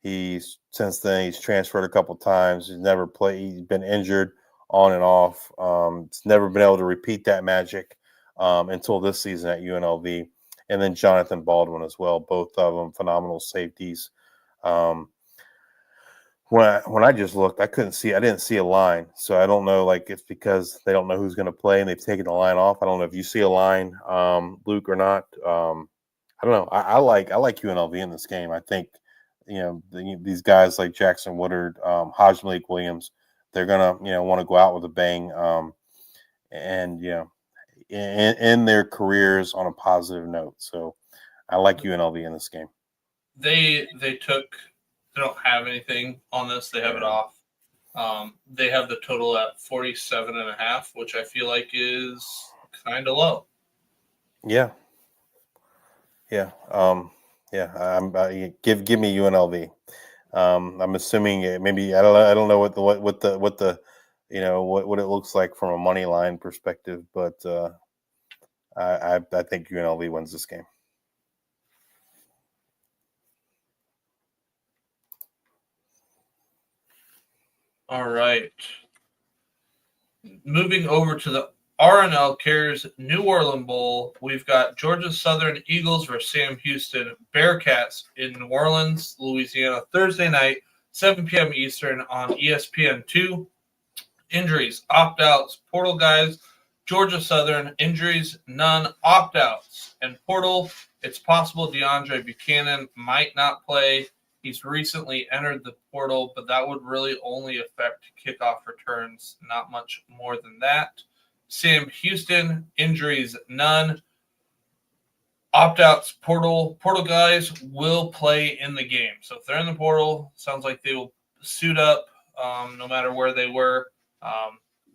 Since then he's transferred a couple times. He's never played. He's been injured on and off. He's never been able to repeat that magic until this season at UNLV. And then Jonathan Baldwin as well, both of them phenomenal safeties. When I just looked, I didn't see a line. So I don't know, like, it's because they don't know who's going to play and they've taken the line off. I don't know if you see a line, Luke, or not. I don't know. I like UNLV in this game. I think, these guys like Jackson Woodard, Hajj Malik Williams, they're going to, want to go out with a bang. In their careers on a positive note. So I like UNLV in this game. They don't have anything on this. They have it off. They have the total at 47.5, which I feel like is kind of low. Yeah. Yeah. Give me UNLV. I'm assuming maybe I don't know what the what it looks like from a money line perspective, but I think UNLV wins this game. All right. Moving over to the RNL Cares New Orleans Bowl, we've got Georgia Southern Eagles versus Sam Houston Bearcats in New Orleans, Louisiana, Thursday night, 7 p.m. Eastern on ESPN2. Injuries, opt-outs, portal guys, Georgia Southern, injuries, none, opt-outs. And portal, it's possible DeAndre Buchanan might not play. He's recently entered the portal, but that would really only affect kickoff returns, not much more than that. Sam Houston, injuries, none. Opt-outs, portal guys will play in the game. So if they're in the portal, sounds like they will suit up no matter where they were.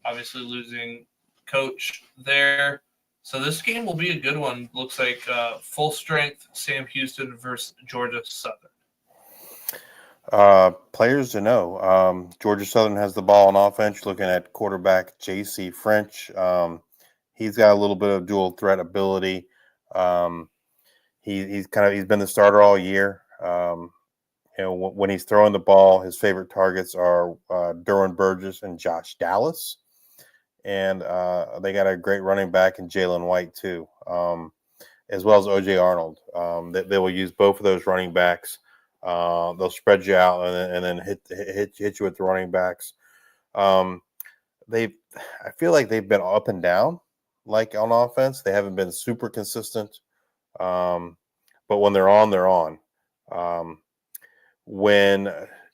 Obviously losing coach there. So this game will be a good one. Looks like full strength Sam Houston versus Georgia Southern. Players to know. Georgia Southern has the ball on offense. Looking at quarterback J.C. French. He's got a little bit of dual threat ability. He's been the starter all year. When he's throwing the ball, his favorite targets are Derwin Burgess and Josh Dallas. And they got a great running back in Jalen White too, as well as O.J. Arnold. They will use both of those running backs. They'll spread you out and then hit you with the running backs. I feel like they've been up and down, like on offense. They haven't been super consistent, but when they're on, they're on. When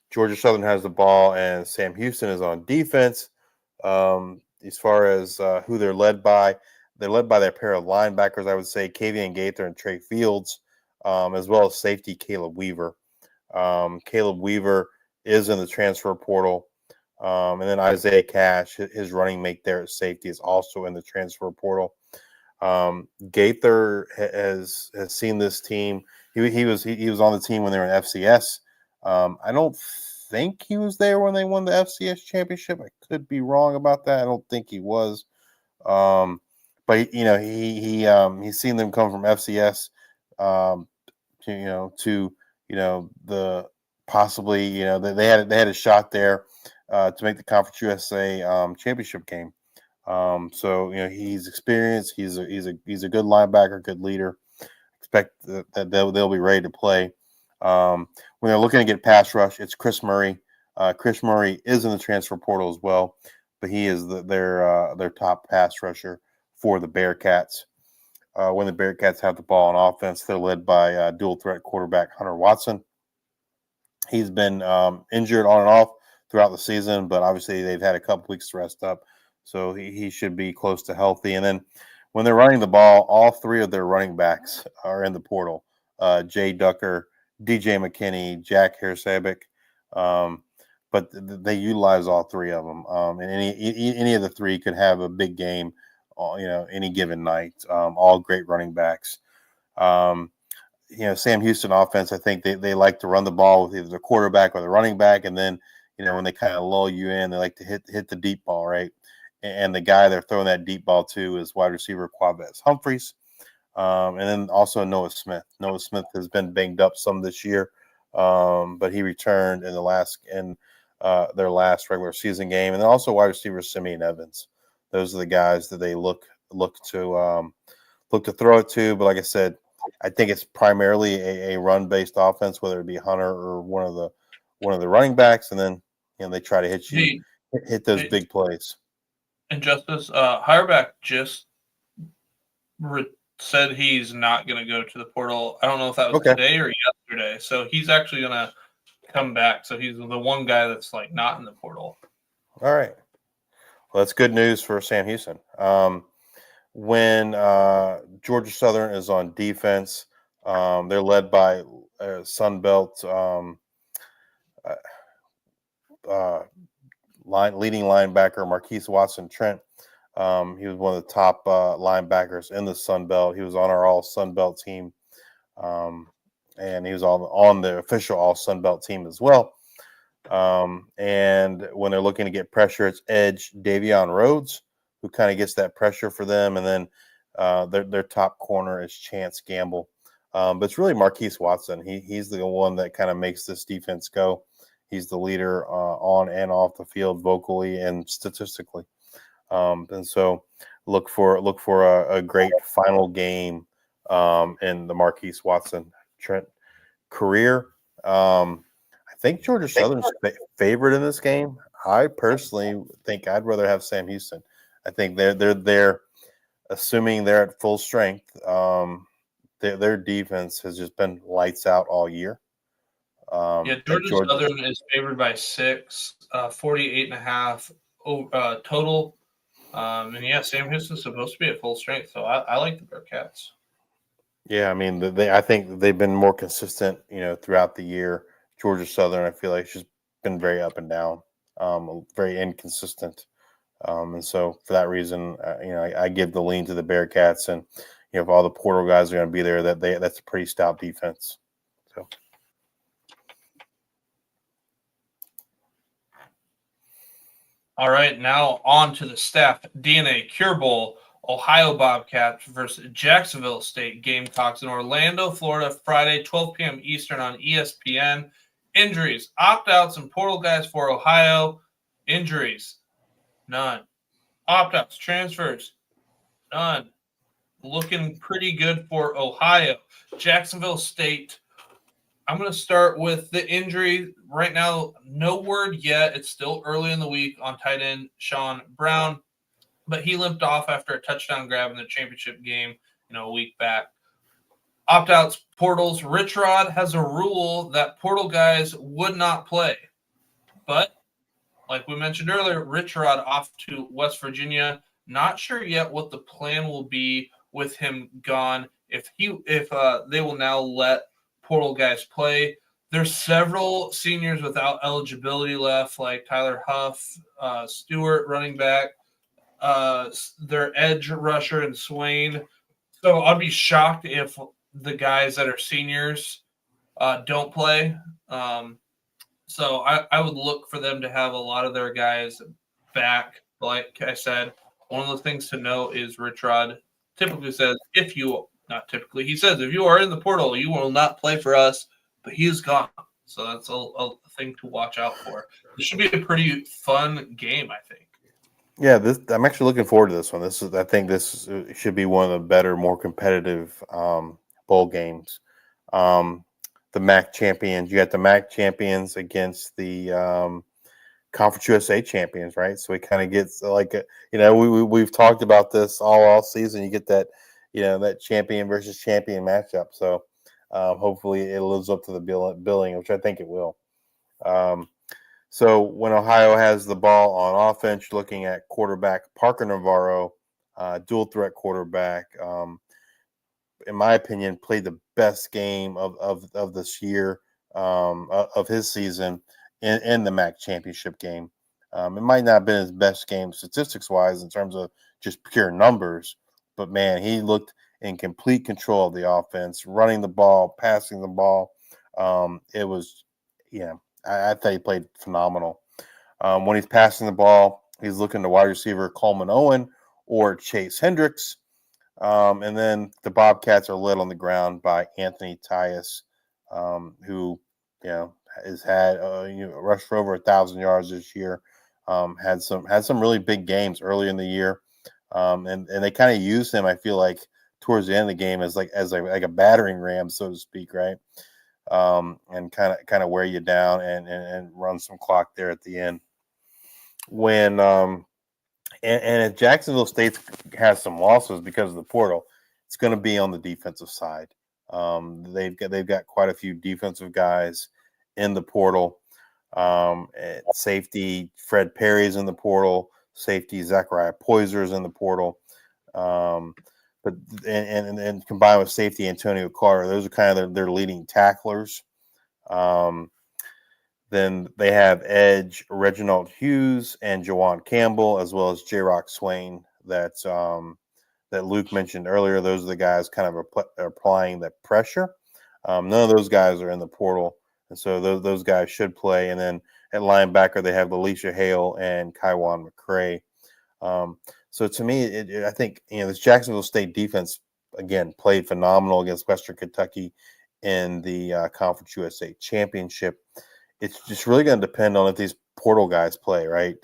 Georgia Southern has the ball and Sam Houston is on defense, as far as who they're led by their pair of linebackers, I would say Kavian Gaither and Trey Fields, as well as safety Caleb Weaver. Caleb Weaver is in the transfer portal. And then Isaiah Cash, his running mate there at safety, is also in the transfer portal. Gaither has seen this team. He was on the team when they were in FCS. I don't think he was there when they won the FCS championship. I could be wrong about that. I don't think he was. But he's seen them come from FCS to the possibly they had a shot there to make the Conference USA championship game. So he's experienced. He's a good linebacker, good leader. Expect that they'll be ready to play. When they're looking to get pass rush, it's Chris Murray. Chris Murray is in the transfer portal as well, but he is their top pass rusher for the Bearcats. When the Bearcats have the ball on offense, they're led by dual threat quarterback Hunter Watson. He's been injured on and off throughout the season, but obviously they've had a couple weeks to rest up, so he should be close to healthy. And then when they're running the ball, all three of their running backs are in the portal. Jay Ducker, DJ McKinney, Jack Harrisabek. But they utilize all three of them. And any of the three could have a big game, any given night. All great running backs. Sam Houston offense, I think they like to run the ball with either the quarterback or the running back. And then, when they kind of lull you in, they like to hit the deep ball, right? And the guy they're throwing that deep ball to is wide receiver Quavez Humphreys. And then also Noah Smith. Noah Smith has been banged up some this year, but he returned in their last regular season game. And then also wide receiver Simeon Evans. Those are the guys that they look to throw it to. But like I said, I think it's primarily a run-based offense, whether it be Hunter or one of the running backs, and then they try to hit those big plays. And Justice, Hireback just said he's not going to go to the portal. I don't know if that was today or yesterday. So he's actually going to come back. So he's the one guy that's not in the portal. All right. Well, that's good news for Sam Houston. When Georgia Southern is on defense, they're led by Sun Belt leading linebacker Marquise Watson Trent. He was one of the top linebackers in the Sun Belt. He was on our All Sun Belt team, and he was on the official All Sun Belt team as well. And when they're looking to get pressure, it's edge Davion Rhodes, who kind of gets that pressure for them. And then their top corner is Chance Gamble. But it's really Marquise Watson. He's the one that kind of makes this defense go. He's the leader on and off the field, vocally and statistically. And so look for a great final game in the Marquise Watson Trent career. I think Georgia Southern's favorite in this game. I personally think I'd rather have Sam Houston. I think they're assuming they're at full strength. Their defense has just been lights out all year. Georgia Southern is favored by 6, 48.5 total. And Sam Houston's supposed to be at full strength, so I like the Bearcats. Yeah, I mean, I think they've been more consistent, throughout the year. Georgia Southern, I feel like she's been very up and down, very inconsistent. And so for that reason, I give the lean to the Bearcats, and if all the portal guys are going to be there, that's a pretty stout defense. So. All right, now on to the Staff DNA Cure Bowl. Ohio Bobcats versus Jacksonville State Gamecocks in Orlando, Florida, Friday, 12 p.m. Eastern on ESPN. Injuries, opt-outs, and portal guys for Ohio. Injuries, none. Opt-outs, transfers, none. Looking pretty good for Ohio. Jacksonville State, I'm going to start with the injury. Right now, no word yet. It's still early in the week on tight end Sean Brown, but he limped off after a touchdown grab in the championship game, a week back. Opt-outs, portals. Rich Rod has a rule that portal guys would not play. But, like we mentioned earlier, Rich Rod off to West Virginia. Not sure yet what the plan will be with him gone. If they will now let portal guys play. There's several seniors without eligibility left, like Tyler Huff, Stewart, running back, their edge rusher, and Swain. So I'd be shocked if the guys that are seniors don't play. So I would look for them to have a lot of their guys back. Like I said, one of the things to know is Rich Rod typically says, he says, if you are in the portal, you will not play for us, but he is gone. So that's a thing to watch out for. This should be a pretty fun game, I think. Yeah, I'm actually looking forward to this one. I think this should be one of the better, more competitive bowl games. The MAC champions, you got the MAC champions against the Conference USA champions, right? So it kind of gets we've talked about this all season. You get that, that champion versus champion matchup. So hopefully it lives up to the billing, which I think it will. So when Ohio has the ball on offense, you're looking at quarterback Parker Navarro, dual threat quarterback. in my opinion, played the best game of this year, of his season in the MAC championship game. It might not have been his best game statistics wise in terms of just pure numbers, but man, he looked in complete control of the offense, running the ball, passing the ball. It was, I thought he played phenomenal. When he's passing the ball, he's looking to wide receiver Coleman Owen or Chase Hendricks. And then the Bobcats are led on the ground by Anthony Tyus, who, has had rushed for over 1,000 yards this year. Had some really big games early in the year, and they kind of used him, I feel like, towards the end of the game as like a battering ram, so to speak, right? And kind of wear you down and run some clock there at the end. When and if Jacksonville State has some losses because of the portal, it's going to be on the defensive side. They've got quite a few defensive guys in the portal. Safety Fred Perry's in the portal. Safety Zachariah Poyser's in the portal. But combined with safety Antonio Carter, those are kind of their leading tacklers. Then they have edge Reginald Hughes and Jawan Campbell, as well as J-Rock Swain that Luke mentioned earlier. Those are the guys kind of applying that pressure. None of those guys are in the portal, and so those guys should play. And then at linebacker, they have Alicia Hale and Kaiwan McCray. So to me, I think this Jacksonville State defense again played phenomenal against Western Kentucky in the Conference USA Championship. It's just really going to depend on if these portal guys play, right?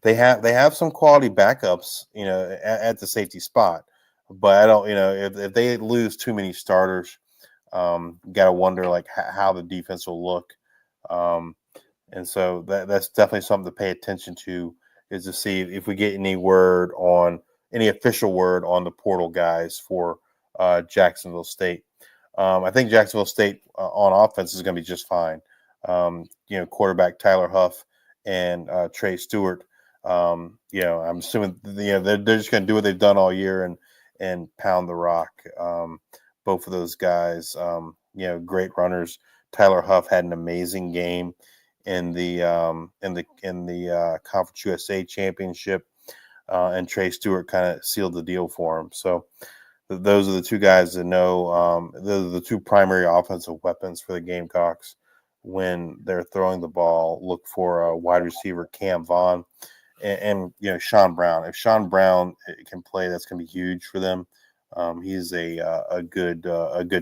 They have some quality backups, at the safety spot, but I don't, if they lose too many starters, got to wonder like how the defense will look. And so that's definitely something to pay attention to, is to see if we get any official word on the portal guys for Jacksonville State. I think Jacksonville State on offense is going to be just fine. Quarterback Tyler Huff and Trey Stewart. I'm assuming they're just going to do what they've done all year and pound the rock. Both of those guys, great runners. Tyler Huff had an amazing game in the Conference USA Championship, and Trey Stewart kind of sealed the deal for him. So those are the two guys that know. Those are the two primary offensive weapons for the Gamecocks when they're throwing the ball. Look for wide receiver Cam Vaughn and Sean Brown. If Sean Brown can play, that's going to be huge for them. He's a good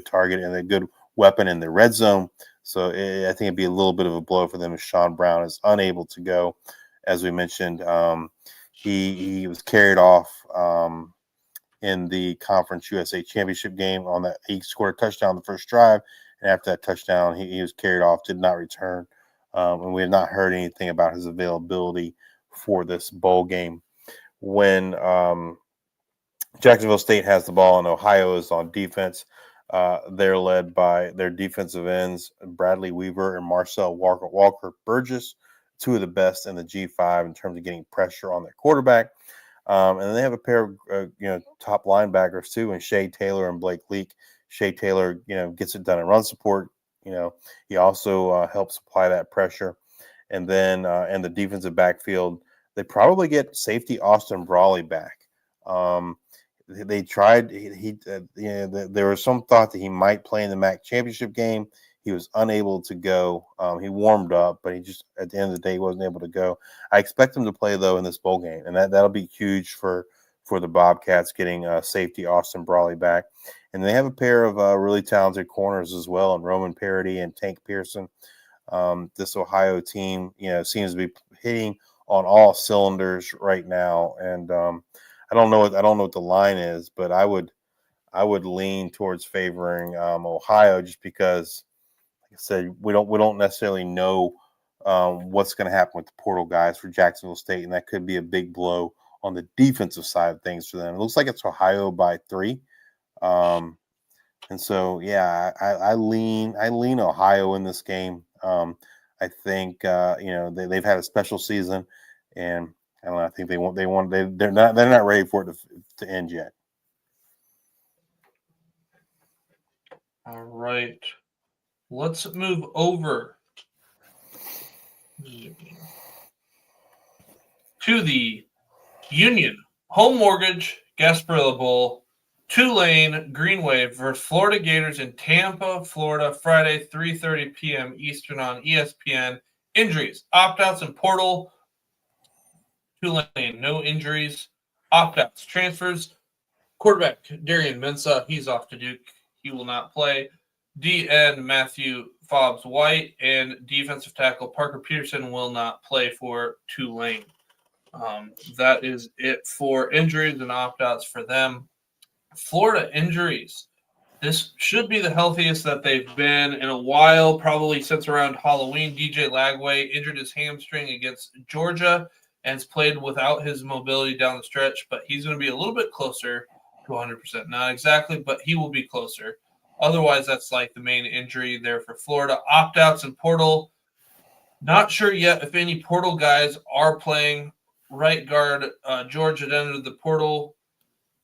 target and a good weapon in the red zone. So I think it'd be a little bit of a blow for them if Sean Brown is unable to go. As we mentioned, he was carried off in the Conference USA Championship game on that. He scored a touchdown the first drive, and after that touchdown, he was carried off, did not return. And we have not heard anything about his availability for this bowl game. When Jacksonville State has the ball and Ohio is on defense, they're led by their defensive ends, Bradley Weaver and Marcel Walker Burgess, two of the best in the G5 in terms of getting pressure on their quarterback. And then they have a pair of top linebackers too, and Shea Taylor and Blake Leak. Shea Taylor, gets it done in run support. He also helps apply that pressure. And then in the defensive backfield, they probably get safety Austin Brawley back. They tried. There was some thought that he might play in the MAC championship game. He was unable to go. He warmed up, but he just at the end of the day wasn't able to go. I expect him to play though in this bowl game, and that'll be huge for the Bobcats getting safety Austin Brawley back. And they have a pair of really talented corners as well, and Roman Parody and Tank Pearson. This Ohio team, seems to be hitting on all cylinders right now, and I don't know what the line is, but I would lean towards favoring Ohio just because, like I said, we don't necessarily know what's going to happen with the portal guys for Jacksonville State, and that could be a big blow on the defensive side of things for them. It looks like it's Ohio by 3, and so I lean Ohio in this game. I think they've had a special season, and I don't know. I think they're not ready for it to end yet. All right. Let's move over to the Union Home Mortgage Gasparilla Bowl. Tulane Green Wave versus Florida Gators in Tampa, Florida, Friday, 3:30 p.m. Eastern on ESPN. Injuries, opt-outs, and portal. Tulane, no injuries. Opt-outs, transfers. Quarterback Darian Mensah, he's off to Duke. He will not play. DN Matthew Fobbs White and defensive tackle Parker Peterson will not play for Tulane. That is it for injuries and opt-outs for them. Florida injuries. This should be the healthiest that they've been in a while, probably since around Halloween. DJ Lagway injured his hamstring against Georgia and has played without his mobility down the stretch, but he's going to be a little bit closer to 100%. Not exactly, but he will be closer. Otherwise, that's like the main injury there for Florida. Opt-outs and portal. Not sure yet if any portal guys are playing. Right guard Georgia entered the portal.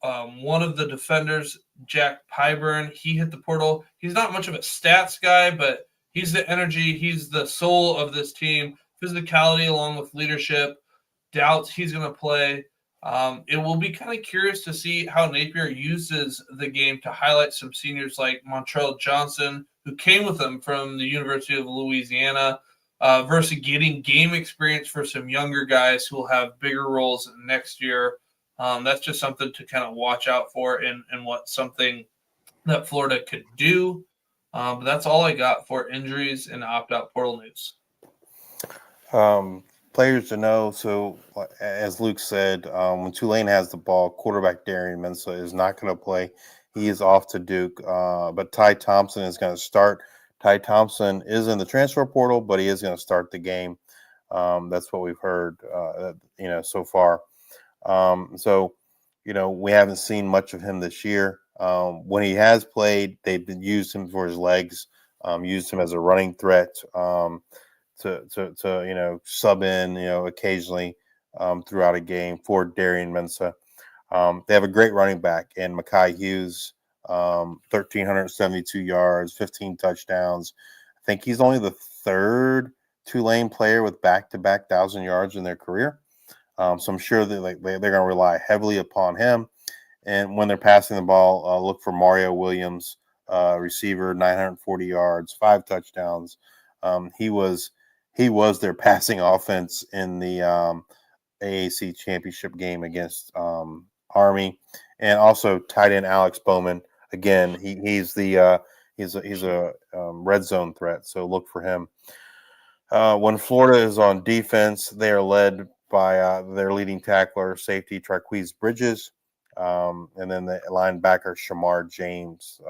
One of the defenders, Jack Pyburn, he hit the portal. He's not much of a stats guy, but he's the energy. He's the soul of this team. Physicality along with leadership. Doubts he's going to play. It will be kind of curious to see how Napier uses the game to highlight some seniors like Montrell Johnson, who came with him from the University of Louisiana, versus getting game experience for some younger guys who will have bigger roles next year. That's just something to kind of watch out for and what something that Florida could do. But that's all I got for injuries and opt-out portal news. Players to know. So, as Luke said, when Tulane has the ball, quarterback Darian Mensah is not going to play. He is off to Duke. But Ty Thompson is going to start. Ty Thompson is in the transfer portal, but he is going to start the game. That's what we've heard, so far. We haven't seen much of him this year. When he has played, they've used him for his legs, used him as a running threat, to sub in, occasionally throughout a game for Darian Mensah. They have a great running back in Mekhi Hughes, 1,372 yards, 15 touchdowns. I think he's only the third Tulane player with back-to-back 1,000 yards in their career. So I'm sure that they're going to rely heavily upon him. And when they're passing the ball, look for Mario Williams, receiver, 940 yards, 5 touchdowns. He was their passing offense in the AAC championship game against Army, and also tight end Alex Bowman. Again, he's a red zone threat, so look for him. When Florida is on defense, they are led by their leading tackler, safety Traquise Bridges, and then the linebacker Shamar James.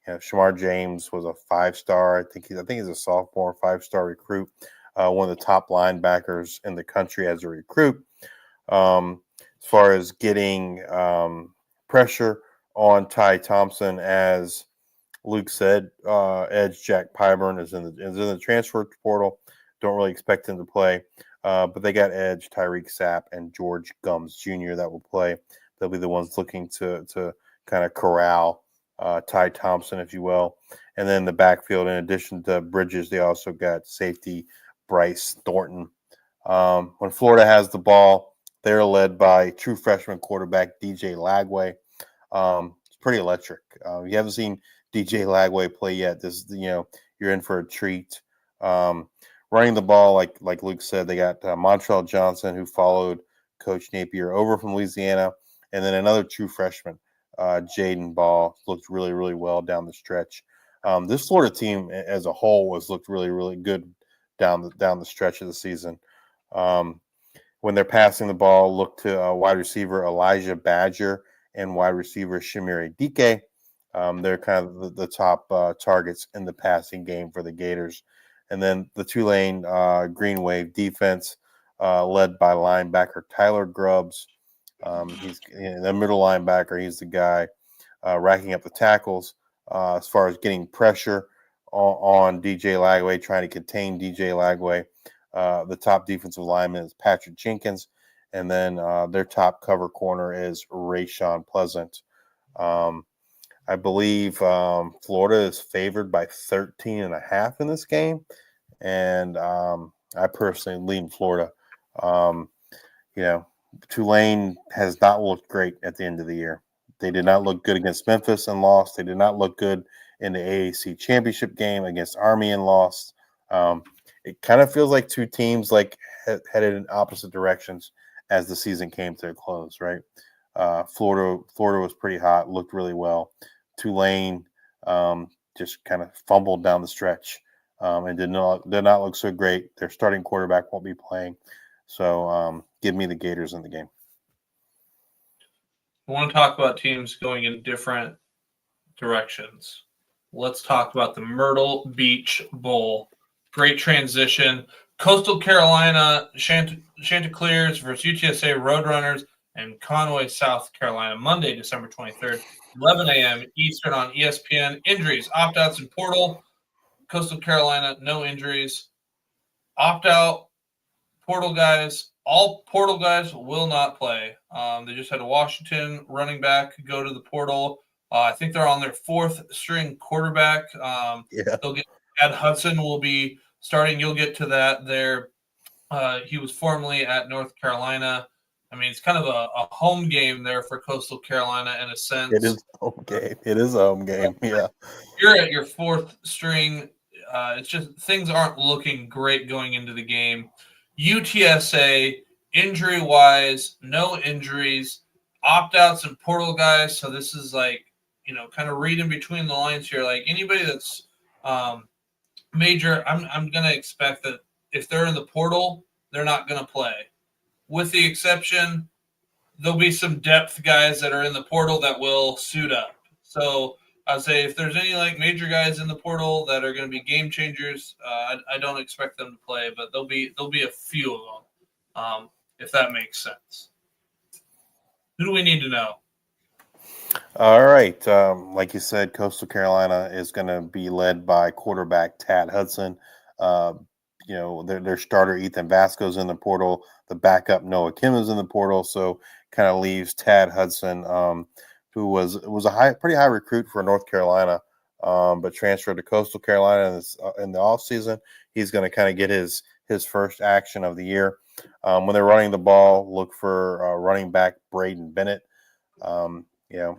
Shamar James was a 5-star. I think he's a sophomore, 5-star recruit, one of the top linebackers in the country as a recruit. As far as getting pressure on Ty Thompson, as Luke said, edge Jack Pyburn is in the transfer portal. Don't really expect him to play, but they got edge Tyreek Sapp and George Gums Jr. that will play. They'll be the ones looking to kind of corral Ty Thompson, if you will. And then the backfield, in addition to Bridges, they also got safety Bryce Thornton. When Florida has the ball, they're led by true freshman quarterback DJ Lagway. It's pretty electric. You haven't seen DJ Lagway play yet. You're in for a treat. Running the ball, like Luke said, they got Montrell Johnson, who followed Coach Napier over from Louisiana, and then another true freshman, Jaden Ball, looked really, really well down the stretch. This Florida team as a whole has looked really, really good down the stretch of the season. When they're passing the ball, look to wide receiver Elijah Badger and wide receiver Shamiri Dike. They're kind of the top targets in the passing game for the Gators. And then the Tulane Green Wave defense, led by linebacker Tyler Grubbs. He's the middle linebacker. He's the guy racking up the tackles as far as getting pressure on DJ Lagway, trying to contain DJ Lagway. The top defensive lineman is Patrick Jenkins, and then their top cover corner is Rayshawn Pleasant. I believe Florida is favored by 13.5 in this game, and I personally lean Florida. You know, Tulane has not looked great at the end of the year. They did not look good against Memphis and lost. They did not look good in the AAC championship game against Army and lost. It kind of feels like two teams like headed in opposite directions as the season came to a close, right? Florida was pretty hot, looked really well. Tulane just kind of fumbled down the stretch and did not look so great. Their starting quarterback won't be playing. So give me the Gators in the game. I want to talk about teams going in different directions. Let's talk about the Myrtle Beach Bowl. Great transition. Coastal Carolina Chanticleers versus UTSA Roadrunners and Conway, South Carolina, Monday, December 23rd, 11 a.m. Eastern on ESPN. Injuries, opt-outs, and portal. Coastal Carolina, no injuries. Opt-out, portal guys, all portal guys will not play. They just had a Washington running back go to the portal. I think they're on their fourth string quarterback. They'll get Ed Hudson will be starting. You'll get to that there. He was formerly at North Carolina. I mean, it's kind of a home game there for Coastal Carolina in a sense. It is a home game. It is a home game. Yeah. You're at your fourth string. It's just things aren't looking great going into the game. UTSA, injury-wise, no injuries, opt-outs and portal guys. So this is like, kind of reading between the lines here. Like anybody that's major, I'm going to expect that if they're in the portal, they're not going to play. With the exception, there'll be some depth guys that are in the portal that will suit up. So I'd say if there's any like major guys in the portal that are going to be game changers, I don't expect them to play, but there'll be a few of them, if that makes sense. Who do we need to know? All right. Like you said, Coastal Carolina is going to be led by quarterback Tad Hudson. Their starter Ethan Vasco's in the portal. The backup Noah Kim is in the portal. So kind of leaves Tad Hudson, who was a pretty high recruit for North Carolina, but transferred to Coastal Carolina in the offseason. He's going to kind of get his first action of the year. When they're running the ball, look for running back Braden Bennett.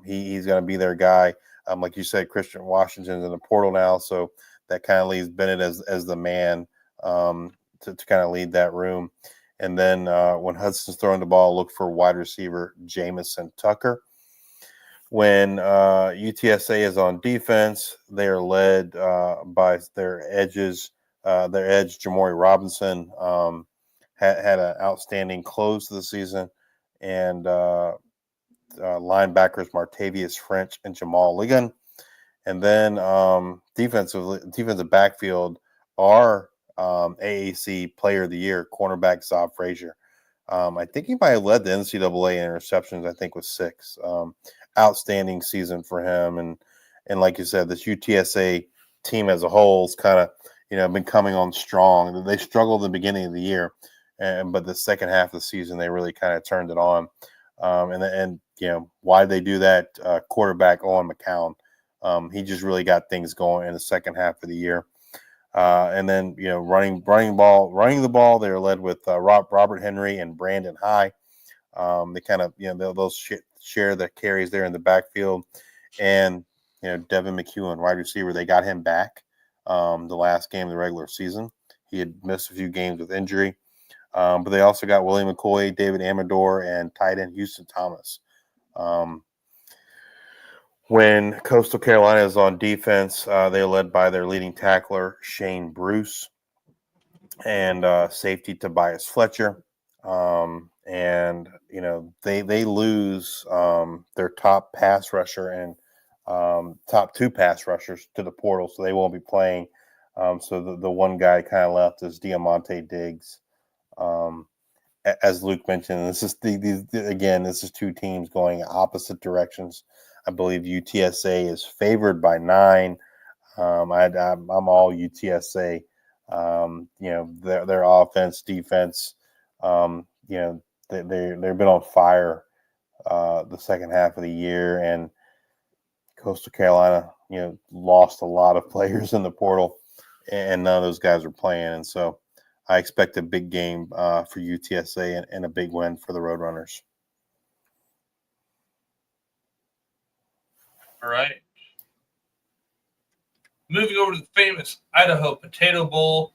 He's going to be their guy. Like you said, Christian Washington's in the portal now, so that kind of leaves Bennett as the man to kind of lead that room. And then when Hudson's throwing the ball, look for wide receiver Jamison Tucker. When UTSA is on defense, they are led by their edges. Their edge, Jamori Robinson, had an outstanding close to the season. And linebackers Martavius French and Jamal Ligon. And then defensive backfield are AAC Player of the Year, cornerback Zob Frazier. I think he might have led the NCAA in interceptions, I think, with 6. Outstanding season for him. And like you said, this UTSA team as a whole is kind of, been coming on strong. They struggled in the beginning of the year, but the second half of the season, they really kind of turned it on. Why they do that? Quarterback Owen McCown. He just really got things going in the second half of the year. And then, running the ball, they're led with Robert Henry and Brandon High. They kind of, they'll share the carries there in the backfield. And, Devin McEwen, wide receiver, they got him back the last game of the regular season. He had missed a few games with injury. But they also got William McCoy, David Amador, and tight end Houston Thomas. When Coastal Carolina is on defense, they're led by their leading tackler, Shane Bruce, and safety Tobias Fletcher. They lose their top pass rusher and top 2 pass rushers to the portal, so they won't be playing. So the one guy kind of left is Diamante Diggs. As Luke mentioned, this is 2 teams going opposite directions. I believe UTSA is favored by 9. I'm all UTSA. Their offense, defense, they've been on fire the second half of the year, and Coastal Carolina, lost a lot of players in the portal, and none of those guys are playing. And so I expect a big game for UTSA and a big win for the Roadrunners. All right. Moving over to the famous Idaho Potato Bowl,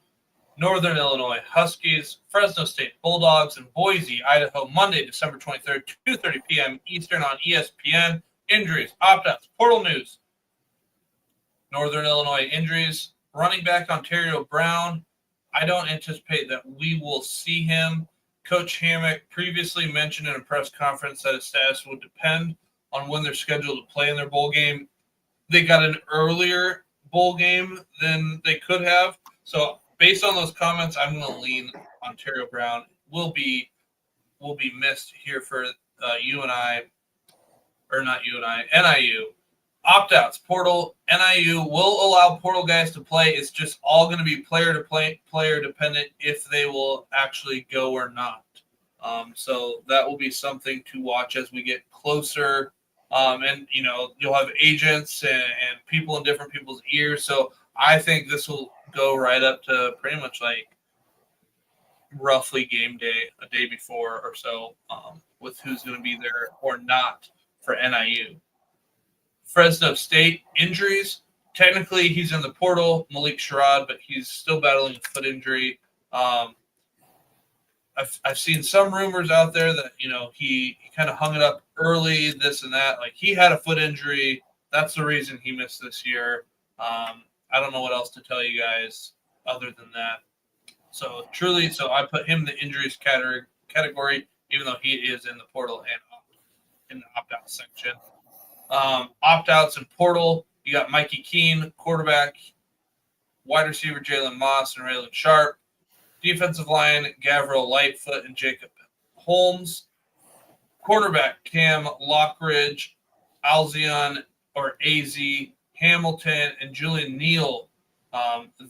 Northern Illinois Huskies, Fresno State Bulldogs, and Boise, Idaho, Monday, December 23rd, 2:30 p.m. Eastern on ESPN. Injuries, opt-outs, portal news. Northern Illinois injuries. Running back Ontario Brown. I don't anticipate that we will see him. Coach Hammock previously mentioned in a press conference that his status would depend on when they're scheduled to play in their bowl game. They got an earlier bowl game than they could have. So based on those comments, I'm going to lean Ontario Brown. Will be missed here for NIU. Opt-outs, portal, NIU will allow portal guys to play. It's just all going to be player dependent if they will actually go or not. So that will be something to watch as we get closer. And you'll have agents and people in different people's ears. So I think this will go right up to pretty much like roughly game day, a day before or so, with who's going to be there or not for NIU. Fresno State injuries. Technically, he's in the portal, Malik Sherrod, but he's still battling a foot injury. I've seen some rumors out there that, he kind of hung it up early, this and that. Like, he had a foot injury. That's the reason he missed this year. I don't know what else to tell you guys other than that. So I put him in the injuries category, even though he is in the portal and in the opt-out section. Opt-outs and portal, you got Mikey Keene, quarterback, wide receiver Jalen Moss and Raylan Sharp. Defensive line, Gavril Lightfoot and Jacob Holmes. Quarterback, Cam Lockridge, Alzion or AZ Hamilton, and Julian Neal.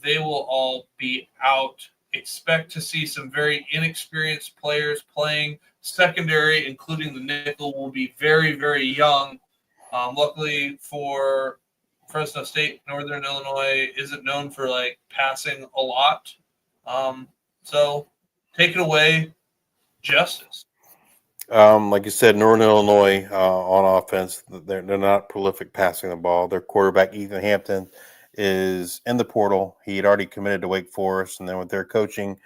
They will all be out. Expect to see some very inexperienced players playing. Secondary, including the nickel, will be very, very young. Luckily for Fresno State, Northern Illinois isn't known for passing a lot. So take it away, Justice. Like you said, Northern Illinois on offense, they're not prolific passing the ball. Their quarterback, Ethan Hampton, is in the portal. He had already committed to Wake Forest, and then with their coaching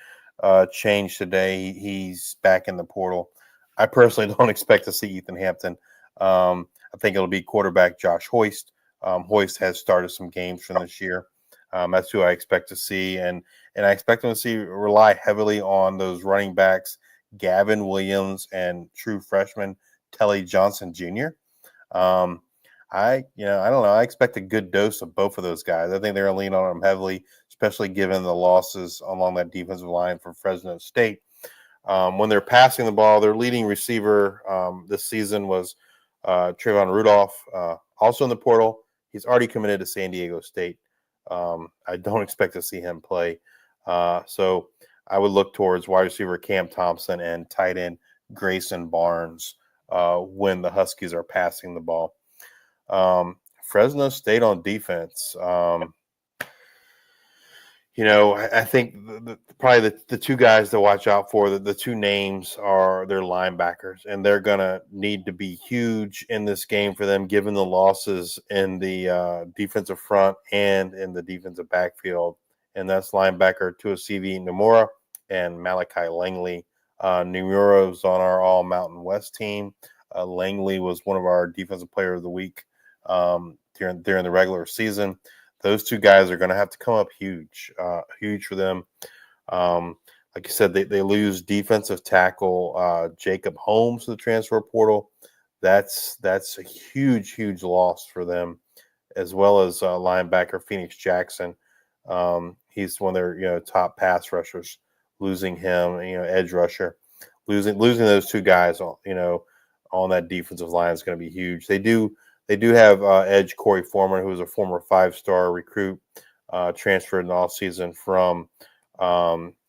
change today, he's back in the portal. I personally don't expect to see Ethan Hampton. I think it'll be quarterback Josh Hoist. Hoist has started some games from this year. That's who I expect to see, and I expect them to rely heavily on those running backs, Gavin Williams and true freshman Telly Johnson Jr. I don't know. I expect a good dose of both of those guys. I think they're going to lean on them heavily, especially given the losses along that defensive line for Fresno State. When they're passing the ball, their leading receiver this season was Trayvon Rudolph, also in the portal. He's already committed to San Diego State. I don't expect to see him play. So I would look towards wide receiver Cam Thompson and tight end Grayson Barnes when the Huskies are passing the ball. Fresno State on defense. I think probably the two guys to watch out for, the two names are their linebackers, and they're going to need to be huge in this game for them, given the losses in the defensive front and in the defensive backfield. And that's linebacker Tuasivi Nomura and Malachi Langley. Nomura's on our All Mountain West team. Langley was one of our defensive player of the week during the regular season. Those two guys are going to have to come up huge for them. Like you said, they lose defensive tackle Jacob Holmes to the transfer portal. That's a huge loss for them, as well as linebacker Phoenix Jackson. He's one of their top pass rushers. Losing him, edge rusher, losing those two guys, on that defensive line is going to be huge. They do have edge Corey Foreman, who is a former 5-star recruit, transferred in the offseason from USC.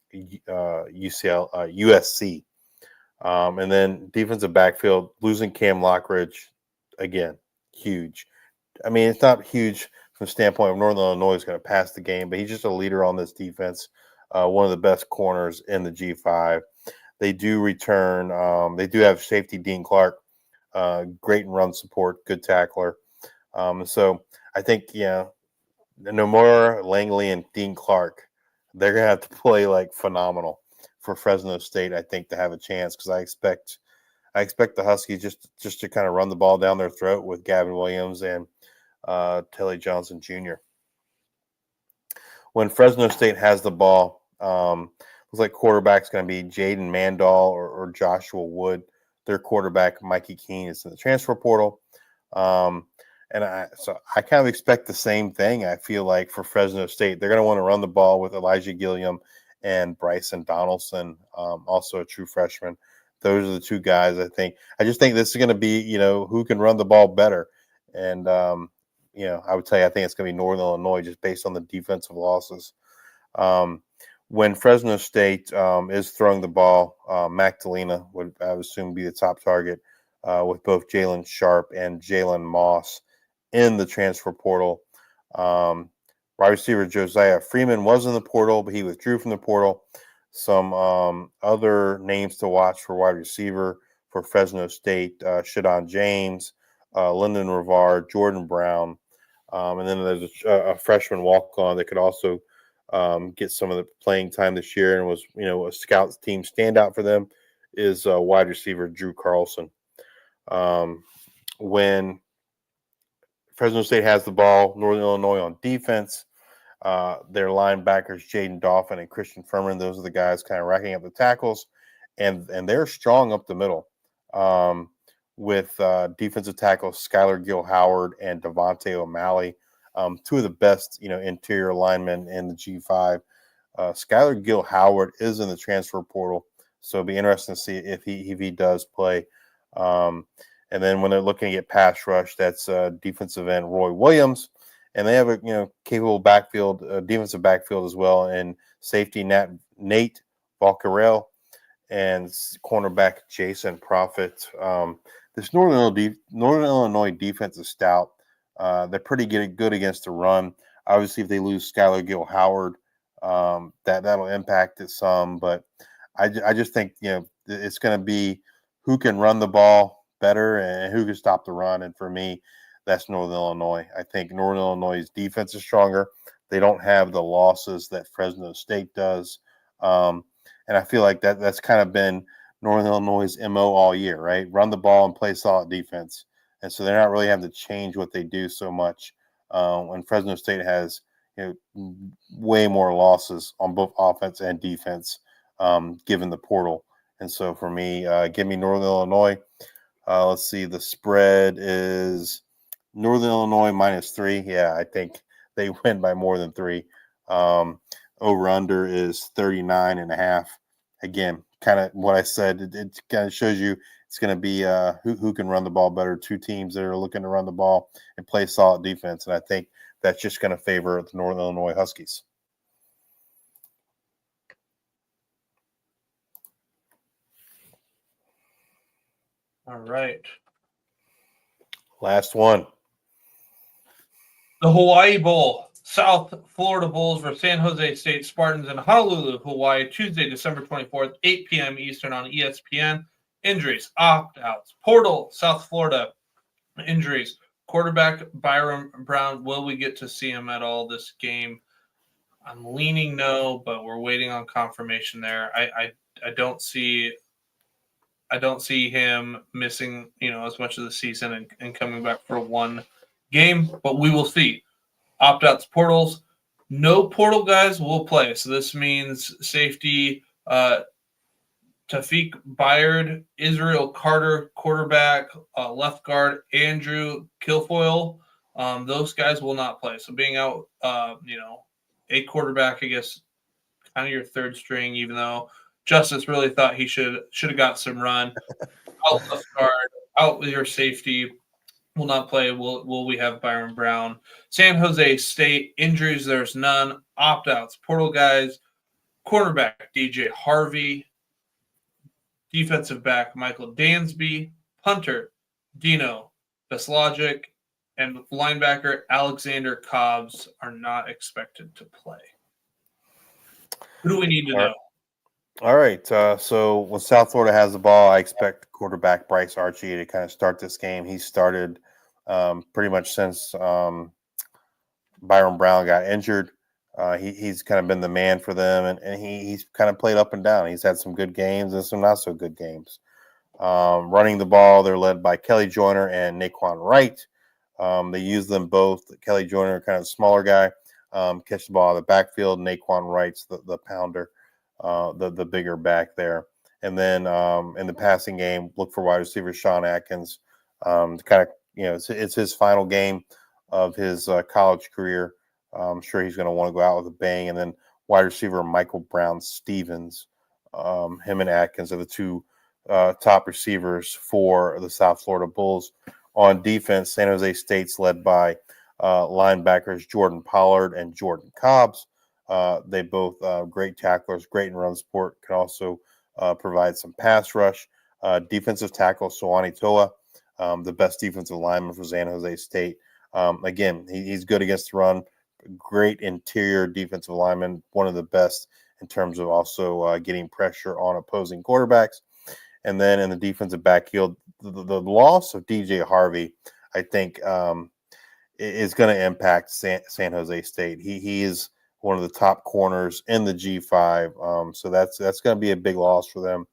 And then defensive backfield, losing Cam Lockridge, again, huge. I mean, it's not huge from the standpoint of Northern Illinois is going to pass the game, but he's just a leader on this defense. One of the best corners in the G5. They do return. They do have safety Dean Clark, great in run support, good tackler. So I think, Nomura, Langley, and Dean Clark, they're going to have to play like phenomenal for Fresno State, I think, to have a chance, because I expect the Huskies just to kind of run the ball down their throat with Gavin Williams and Telly Johnson Jr. When Fresno State has the ball, looks like quarterback's going to be Jaden Mandal or Joshua Wood. Their quarterback, Mikey Keene, is in the transfer portal. And I kind of expect the same thing, I feel like, for Fresno State. They're going to want to run the ball with Elijah Gilliam and Bryson Donaldson, also a true freshman. Those are the two guys, I think. I just think this is going to be, who can run the ball better. And, I would tell you, I think it's going to be Northern Illinois just based on the defensive losses. When Fresno State is throwing the ball, Magdalena would, I would assume, be the top target with both Jalen Sharp and Jalen Moss in the transfer portal. Wide receiver Josiah Freeman was in the portal, but he withdrew from the portal. Some other names to watch for wide receiver for Fresno State: Shadon James, Lyndon Rivar, Jordan Brown, and then there's a freshman walk-on that could also get some of the playing time this year and was, a scout team standout for them, is wide receiver Drew Carlson. When Fresno State has the ball, Northern Illinois on defense, their linebackers, Jaden Dauphin and Christian Furman, those are the guys kind of racking up the tackles, and they're strong up the middle with defensive tackles Skylar Gill Howard and Devontae O'Malley, two of the best, interior linemen in the G5. Skylar Gill Howard is in the transfer portal, so it'll be interesting to see if he does play. And then when they're looking at pass rush, that's defensive end Roy Williams. And they have a capable backfield, defensive backfield as well, and safety Nate Valcarel and cornerback Jason Profit. This Northern Illinois defense is stout. They're pretty good against the run. Obviously, if they lose Skylar Gill Howard, that'll impact it some. But I just think it's going to be who can run the ball better and who can stop the run. And for me, that's Northern Illinois. I think Northern Illinois' defense is stronger. They don't have the losses that Fresno State does. And I feel like that's kind of been Northern Illinois' MO all year, right? Run the ball and play solid defense. And so they're not really having to change what they do so much when Fresno State has way more losses on both offense and defense given the portal. And so for me, give me Northern Illinois. Let's see. The spread is Northern Illinois -3. Yeah, I think they win by more than 3. Over-under is 39.5. Again, kind of what I said. It kind of shows you it's going to be who can run the ball better. Two teams that are looking to run the ball and play solid defense. And I think that's just going to favor the Northern Illinois Huskies. All right. Last one. The Hawaii Bowl. South Florida Bulls versus San Jose State Spartans in Honolulu, Hawaii, Tuesday, December 24th, 8 p.m. Eastern on ESPN. Injuries, opt-outs, portal, South Florida. Injuries, quarterback Byron Brown. Will we get to see him at all this game? I'm leaning no, but we're waiting on confirmation there. I don't see him missing, as much of the season and coming back for one game, but we will see. Opt-outs, portals. No portal guys will play. So this means safety, Tafiq Byard, Israel Carter, quarterback, left guard, Andrew Kilfoyle. Those guys will not play. So being out, a quarterback, I guess, kind of your third string, even though Justice really thought he should have got some run. Out left guard, out with your safety. Will not play. Will we have Byron Brown? San Jose State, injuries, there's none. Opt-outs, portal guys, cornerback, DJ Harvey, defensive back, Michael Dansby, punter, Dino Beslogic, and linebacker Alexander Cobbs are not expected to play. Who do we need to know? All right. So when South Florida has the ball, I expect quarterback Bryce Archie to kind of start this game. He started pretty much since Byron Brown got injured. He's kind of been the man for them, and he's kind of played up and down. He's had some good games and some not so good games. Running the ball, they're led by Kelly Joyner and Naquan Wright. They use them both. Kelly Joyner, kind of a smaller guy, catch the ball out of the backfield. Naquan Wright's the pounder, the bigger back there. And then in the passing game, look for wide receiver Sean Atkins. Kind of, it's his final game of his college career. I'm sure he's going to want to go out with a bang. And then wide receiver Michael Brown Stevens, him and Atkins are the two top receivers for the South Florida Bulls. On defense, San Jose State's led by linebackers Jordan Pollard and Jordan Cobbs. They both great tacklers, great in run support, can also provide some pass rush. Defensive tackle Sawani Toa, the best defensive lineman for San Jose State. Again, he's good against the run. Great interior defensive lineman, one of the best in terms of also getting pressure on opposing quarterbacks. And then in the defensive backfield, the loss of DJ Harvey, I think, is going to impact San Jose State. He is one of the top corners in the G5, so that's going to be a big loss for them.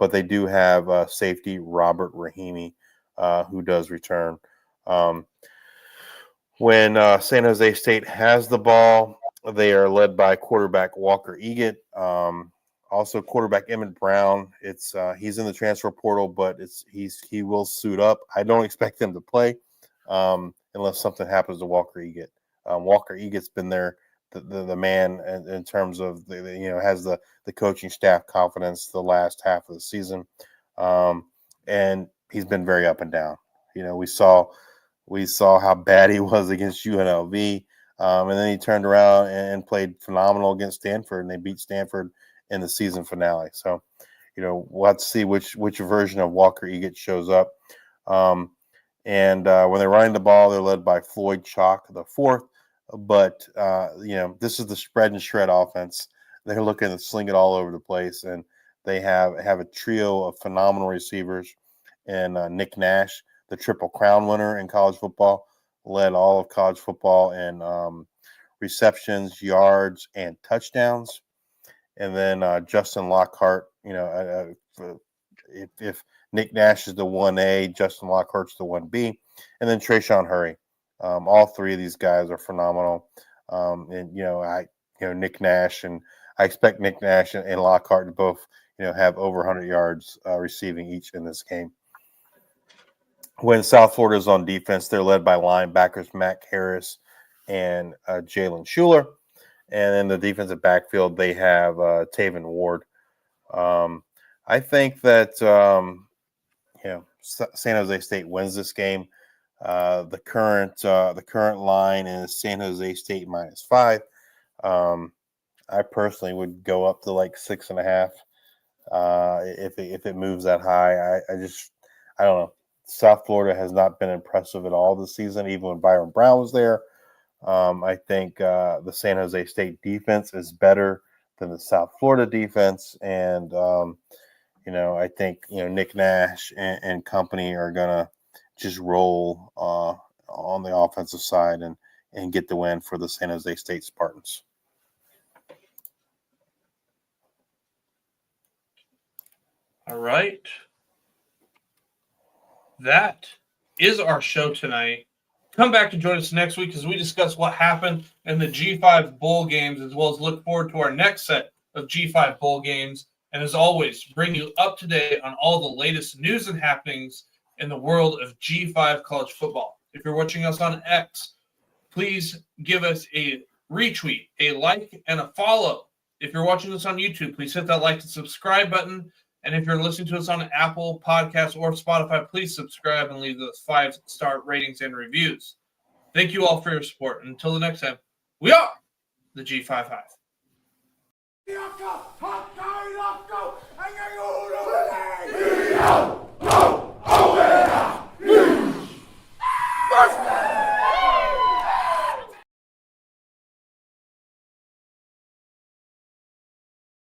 But they do have safety Robert Rahimi, who does return. When San Jose State has the ball, they are led by quarterback Walker Egan. Also, quarterback Emmett Brown. He's in the transfer portal, but he will suit up. I don't expect him to play unless something happens to Walker Egan. Walker Egan's been there, the man in terms of has the coaching staff confidence the last half of the season, and he's been very up and down. We saw how bad he was against UNLV, and then he turned around and played phenomenal against Stanford, and they beat Stanford in the season finale. So, we'll have to see which version of Walker Egan shows up. And when they're running the ball, they're led by Floyd Chalk the fourth. But this is the spread and shred offense. They're looking to sling it all over the place, and they have a trio of phenomenal receivers. And Nick Nash, the Triple Crown winner in college football, led all of college football in receptions, yards, and touchdowns. And then Justin Lockhart, if Nick Nash is the 1A, Justin Lockhart's the 1B, and then Trayshawn Hurry. All three of these guys are phenomenal. Nick Nash, and I expect Nick Nash and Lockhart to both, have over 100 yards receiving each in this game. When South Florida is on defense, they're led by linebackers Mac Harris and Jalen Schuler. And in the defensive backfield, they have Taven Ward. I think that San Jose State wins this game. The current line is San Jose State -5. I personally would go up to like 6.5 if it moves that high. I don't know. South Florida has not been impressive at all this season, even when Byron Brown was there. I think the San Jose State defense is better than the South Florida defense, and I think Nick Nash and company are gonna just roll on the offensive side and get the win for the San Jose State Spartans. All right. That is our show tonight. Come back to join us next week as we discuss what happened in the G5 Bowl games, as well as look forward to our next set of G5 Bowl games. And as always, bring you up to date on all the latest news and happenings in the world of G5 college football. If you're watching us on X, please give us a retweet, a like, and a follow. If you're watching us on YouTube, please hit that like and subscribe button. And if you're listening to us on Apple Podcasts or Spotify, please subscribe and leave those 5-star ratings and reviews. Thank you all for your support. And until the next time, we are the G5 Hive.